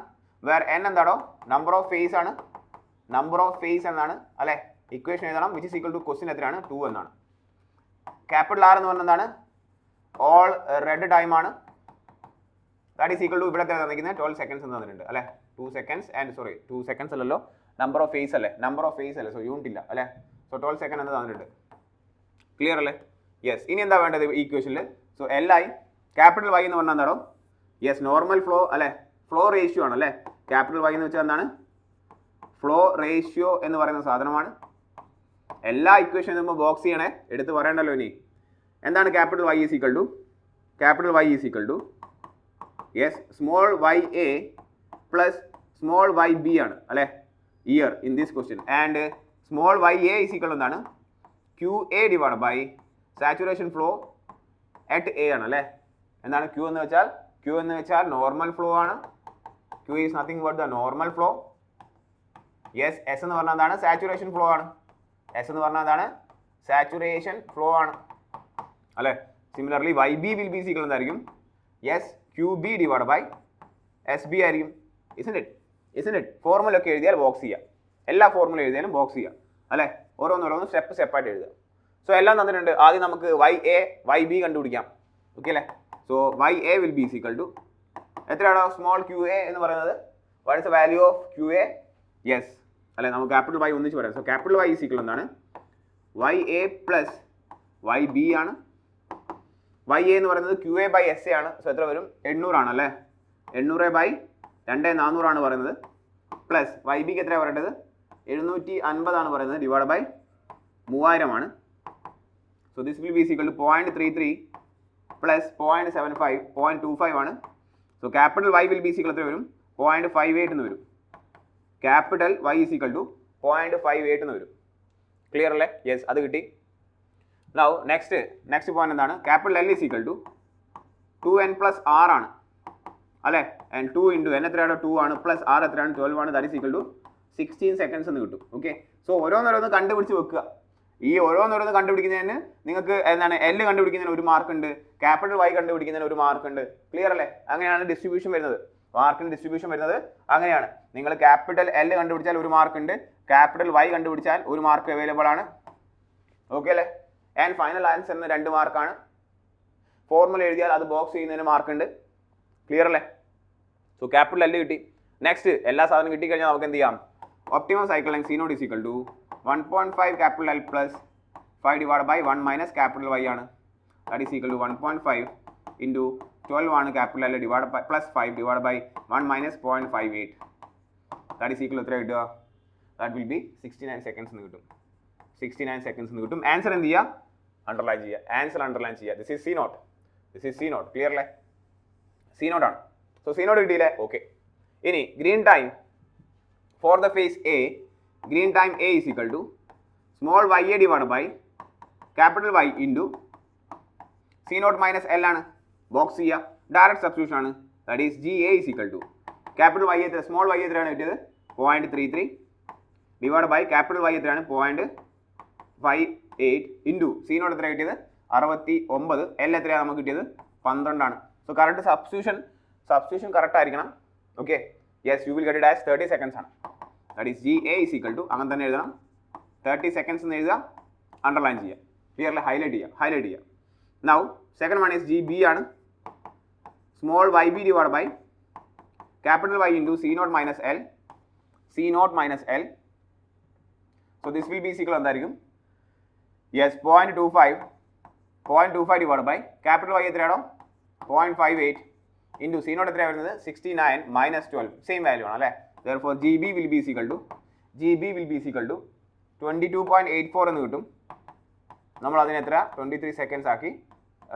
വേർ n എന്താണോ? നമ്പർ ഓഫ് ഫേസ് ആണ്. നമ്പർ ഓഫ് ഫേസ് എന്നാണ് അല്ലേ? ഇക്വേഷൻ എഴുതണം. Which is equal to question എത്രയാണ്? 2 എന്നാണ്. ക്യാപിറ്റൽ ആർ എന്ന് പറഞ്ഞാൽ എന്താണ്? ഓൾ റെഡ് ടൈം ആണ്. ദാറ്റ് ഈസ് ഈക്വൽ ടു ഇവിടെ തന്നിരിക്കുന്നത് 12 സെക്കൻഡ്സ് എന്ന് തന്നിട്ടുണ്ട് അല്ലേ? 2 സെക്കൻഡ്സ് ആൻഡ് 2 സെക്കൻഡ്സ് അല്ലല്ലോ, നമ്പർ ഓഫ് ഫേസ് അല്ലേ? നമ്പർ ഓഫ് ഫേസ് അല്ലേ? സോ യൂണിറ്റ് ഇല്ല അല്ലേ? സോ 12 സെക്കൻഡ് എന്ന് തന്നിട്ടുണ്ട്. ക്ലിയർ അല്ലേ? യെസ്, ഇനി എന്താ വേണ്ടത് ഈ ഇക്വേഷനിൽ? സോ Li ക്യാപിറ്റൽ Y എന്ന് പറഞ്ഞാൽ എന്താണോ? യെസ്, നോർമൽ ഫ്ലോ അല്ലേ? ഫ്ലോ റേഷ്യോ ആണ് അല്ലേ? ക്യാപിറ്റൽ Y എന്ന് വെച്ചാൽ എന്താണ്? ഫ്ലോ റേഷ്യോ എന്ന് പറയുന്ന സാധനമാണ്. എല്ലാ ഇക്വേഷൻ നമ്മൾ ബോക്സ് ചെയ്യണേ, എടുത്ത് പറയണ്ടല്ലോ. ഇനി എന്താണ് capital Y is equal to? Capital Y is equal to yes small ya plus small yb ആണ് അല്ലേ? Here in this question. And small ya is equal എന്താണ്? QA divide by saturation flow at A ആണ് അല്ലേ? എന്താണ് Q എന്ന് വെച്ചാൽ? Q എന്ന് വെച്ചാൽ നോർമൽ ഫ്ലോ ആണ്. Q is nothing but the normal flow. Yes, S എന്ന് പറഞ്ഞാൽ എന്താണ്? സാച്ചുറേഷൻ ഫ്ലോ ആണ്. S എന്ന് പറഞ്ഞാൽ എന്താണ്? സാച്ചുറേഷൻ ഫ്ലോ ആണ് അല്ലേ? Similarly YB will be equal എന്തായിരിക്കും? Yes, QB divide by SB ആയിരിക്കും. ഇസ്ന്റ് ഇറ്റ്? ഫോർമുല ഒക്കെ എഴുതിയാൽ ബോക്സ് ചെയ്യുക. എല്ലാ ഫോർമുല എഴുതിയാലും ബോക്സ് ചെയ്യുക അല്ലേ? ഓരോന്നോരോന്ന് സ്റ്റെപ്പായിട്ട് എഴുതുക. സോ എല്ലാം തന്നിട്ടുണ്ട്. ആദ്യം നമുക്ക് YA YB കണ്ടുപിടിക്കാം. ഓക്കെ അല്ലേ? So YA will be equal to എത്രയാണോ? സ്മോൾ QA എന്ന് പറയുന്നത്. What is the value of QA? Yes അല്ലേ? നമുക്ക് ക്യാപിറ്റൽ Y ഒന്നിച്ച് പറയാം. So capital Y is equal എന്താണ്? YA പ്ലസ് YB ആണ്. YA എന്ന് പറയുന്നത് QA ബൈ SA ആണ്. സോ എത്ര വരും? 800 ആണ് അല്ലേ? 800 ബൈ 2400 ആണ് പറയുന്നത്. പ്ലസ് YBക്ക് എത്രയാണ് പറയേണ്ടത്? 750 ആണ് പറയുന്നത്. ഡിവൈഡ് ബൈ 3000 ആണ്. So this will be equal to 0.33 plus 0.75 0.25 ആണ്. So capital Y will be equal എത്ര വരും? 0.58 എന്ന് വരും. Capital Y is equal to 0.58 എന്ന് വരും. ക്ലിയർ അല്ലേ? യെസ്, അത് കിട്ടി. നൗ നെക്സ്റ്റ് പോയിന്റ് എന്താണ്? Capital L is equal to 2n plus r ആണ്. അല്ലേ, ആൻഡ് 2 ഇൻറ്റു n എത്രയാണ് 2 ആണ് പ്ലസ് r എത്രയാണ് 12 ആണ്, that is equal to 16 seconds എന്ന് കിട്ടും. ഓക്കെ, സോ ഓരോന്നോരോന്ന് കണ്ടുപിടിച്ച് വെക്കുക. ഈ ഓരോന്നോരോന്ന് കണ്ടുപിടിക്കുന്നതിന് നിങ്ങൾക്ക് എന്താണ് L കണ്ടുപിടിക്കുന്നതിന് ഒരു മാർക്ക് ഉണ്ട്, ക്യാപിറ്റൽ Y കണ്ടുപിടിക്കുന്നതിന് ഒരു മാർക്ക് ഉണ്ട്. ക്ലിയർ അല്ലേ? അങ്ങനെയാണ് ഡിസ്ട്രിബ്യൂഷൻ വരുന്നത്, മാർക്കിന് ഡിസ്ട്രിബ്യൂഷൻ വരുന്നത് അങ്ങനെയാണ്. നിങ്ങൾ ക്യാപിറ്റൽ L കണ്ടുപിടിച്ചാൽ ഒരു മാർക്ക് ഉണ്ട്, ക്യാപിറ്റൽ Y കണ്ടുപിടിച്ചാൽ ഒരു മാർക്ക് അവൈലബിൾ ആണ്. ഓക്കെ അല്ലേ? ആൻഡ് ഫൈനൽ ആൻസറിന് 2 മാർക്കാണ്. ഫോർമുല എഴുതിയാൽ അത് ബോക്സ് ചെയ്യുന്നതിന് മാർക്ക് ഉണ്ട്. ക്ലിയർ അല്ലേ? സോ ക്യാപിറ്റൽ L കിട്ടി. നെക്സ്റ്റ് എല്ലാ സാധനം കിട്ടിക്കഴിഞ്ഞാൽ നമുക്ക് എന്ത് ചെയ്യാം? Optimum cycle length C0 is equal to 1.5 capital L plus 5 divided by 1 minus capital Y ആണ്. That is equal to 1.5 into 12 ആണ് capital L divided by plus 5 divided by 1 minus 0.58. That is equal to എത്ര കിട്ടുക? That will be 69 seconds എന്ന് കിട്ടും. 69 seconds എന്ന് കിട്ടും. Answer എന്ത് ചെയ്യുക? അണ്ടർലൈൻ ചെയ്യുക. ആൻസർ അണ്ടർലൈൻ ചെയ്യുക. This is C0. This is C0. Clear അല്ലേ? C0 ആണ്. സോ C0 കിട്ടിയില്ലേ? ഓക്കെ. ഇനി green time for the phase A, green time A is equal to small ya divided by capital Y into C0 minus L ആണ്. Box ചെയ്യുക. Direct substitution ആണ്. That is GA is equal to capital Y എത്ര, small y എത്രയാണ് കിട്ടിയത്? 0.33 divide by capital Y എത്രയാണ്? 0.58 into C0 എത്ര കിട്ടിയത്? 69. L എത്രയാണ് നമുക്ക് കിട്ടിയത്? 12 ആണ്. സോ കറക്റ്റ് സബ്സ്റ്റിറ്റ്യൂഷൻ കറക്റ്റ് ആയിരിക്കണം. Okay, yes, U will get it as 30 seconds ആണ്. That is GA is equal to അങ്ങനെ തന്നെ എഴുതണം. 30 seconds എന്ന് എഴുതുക, അണ്ടർലൈൻ ചെയ്യുക. ക്ലിയർലി ഹൈലൈറ്റ് ചെയ്യുക. Now second one is GB ആണ്. Small YB divide by capital Y into C0 minus L. So this will be equal എന്തായിരിക്കും? Yes, 0.25 divide by capital Y എത്രയാണോ? 0.58 ഇൻറ്റു C0 എത്രയാണ് വരുന്നത്? 69 minus 12. Same value ആണ് അല്ലേ? Therefore GB will be equal to 22.84 എന്ന് കിട്ടും. നമ്മൾ അതിനെ എത്ര 23 seconds ആക്കി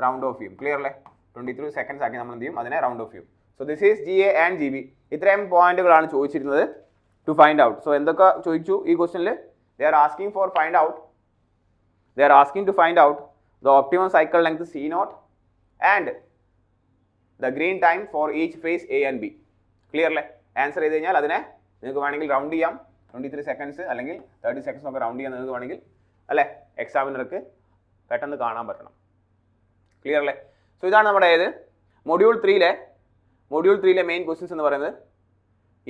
റൗണ്ട് ഓഫ് ചെയ്യും. ക്ലിയർ അല്ലേ? 23 seconds ആക്കി നമ്മൾ എന്ത് ചെയ്യും? അതിനെ റൗണ്ട് ഓഫ് ചെയ്യും. So this is GA and GB. ഇത്രയും പോയിന്റുകളാണ് ചോദിച്ചിരുന്നത് ടു ഫൈൻഡ് ഔട്ട്. സോ എന്തൊക്കെ ചോദിച്ചു ഈ ക്വസ്റ്റനിൽ? they are asking to find out the optimum cycle length C0 and the green time for each phase A and B. Clear അല്ലേ? Answer ചെയ്ത് കഴിഞ്ഞാൽ അതിനെ നിങ്ങൾക്ക് വേണമെങ്കിൽ റൗണ്ട് ചെയ്യാം. 23 seconds അല്ലെങ്കിൽ 30 seconds ഒക്കെ റൗണ്ട് ചെയ്യാൻ നിങ്ങൾക്ക് വേണമെങ്കിൽ അല്ലേ? എക്സാമിനർക്ക് പെട്ടെന്ന് കാണാൻ പറ്റണം. ക്ലിയർ അല്ലേ? സോ ഇതാണ് നമ്മുടെ ഏത് മൊഡ്യൂൾ 3ലെ മെയിൻ ക്വസ്റ്റ്യൻസ് എന്ന് പറയുന്നത്.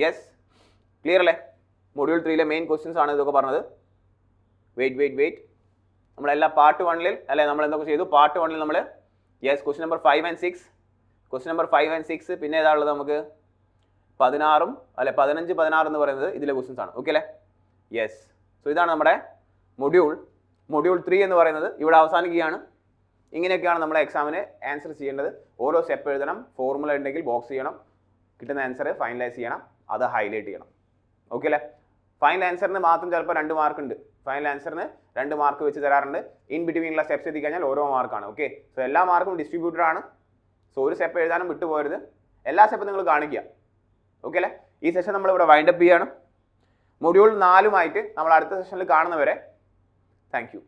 യെസ്, ക്ലിയർ അല്ലേ? മൊഡ്യൂൾ 3ലെ മെയിൻ ക്വസ്റ്റ്യൻസ് ആണ് ഇതൊക്കെ പറഞ്ഞത്. വെയിറ്റ് നമ്മളെല്ലാം പാർട്ട് 1ൽ അല്ലേ നമ്മൾ എന്തൊക്കെ ചെയ്തു? പാർട്ട് 1ൽ നമ്മൾ യെസ് ക്വസ്റ്റ്യൻ നമ്പർ 5 and 6 പിന്നെ ഏതാ ഉള്ളത്? നമുക്ക് 16 അല്ലെ 15, 16 എന്ന് പറയുന്നത് ഇതിലെ ക്വസ്റ്റ്യൻസ് ആണ്. ഓക്കെ അല്ലേ? യെസ്, സോ ഇതാണ് നമ്മുടെ മൊഡ്യൂൾ 3 എന്ന് പറയുന്നത്. ഇവിടെ അവസാനിക്കുകയാണ്. ഇങ്ങനെയൊക്കെയാണ് നമ്മളെ എക്സാമിന് ആൻസർ ചെയ്യേണ്ടത്. ഓരോ സ്റ്റെപ്പ് എഴുതണം, ഫോർമുല ഉണ്ടെങ്കിൽ ബോക്സ് ചെയ്യണം, കിട്ടുന്ന ആൻസർ ഫൈനലൈസ് ചെയ്യണം, അത് ഹൈലൈറ്റ് ചെയ്യണം. ഓക്കെ അല്ലേ? ഫൈനൽ ആൻസറിന് മാത്രം ചിലപ്പോൾ 2 മാർക്ക് ഉണ്ട്. ഫൈനൽ ആൻസറിന് 2 മാർക്ക് വെച്ച് തരാറുണ്ട്. ഇൻ ബിറ്റ്വീനുള്ള സ്റ്റെപ്സ് എത്തി കഴിഞ്ഞാൽ ഓരോ മാർക്കാണ്. ഓക്കെ, സോ എല്ലാ മാർക്കും ഡിസ്ട്രിബ്യൂട്ടഡ് ആണ്. സോ ഒരു സ്റ്റെപ്പ് എഴുതാനും വിട്ടുപോകരുത്. എല്ലാ സ്റ്റെപ്പും നിങ്ങൾ കാണിക്കുക. ഓക്കെ അല്ലേ? ഈ സെഷൻ നമ്മളിവിടെ വൈൻഡപ്പ് ചെയ്യാണ്. മൊഡ്യൂൾ 4 നമ്മൾ അടുത്ത സെഷനിൽ കാണുന്നവരെ താങ്ക് യു.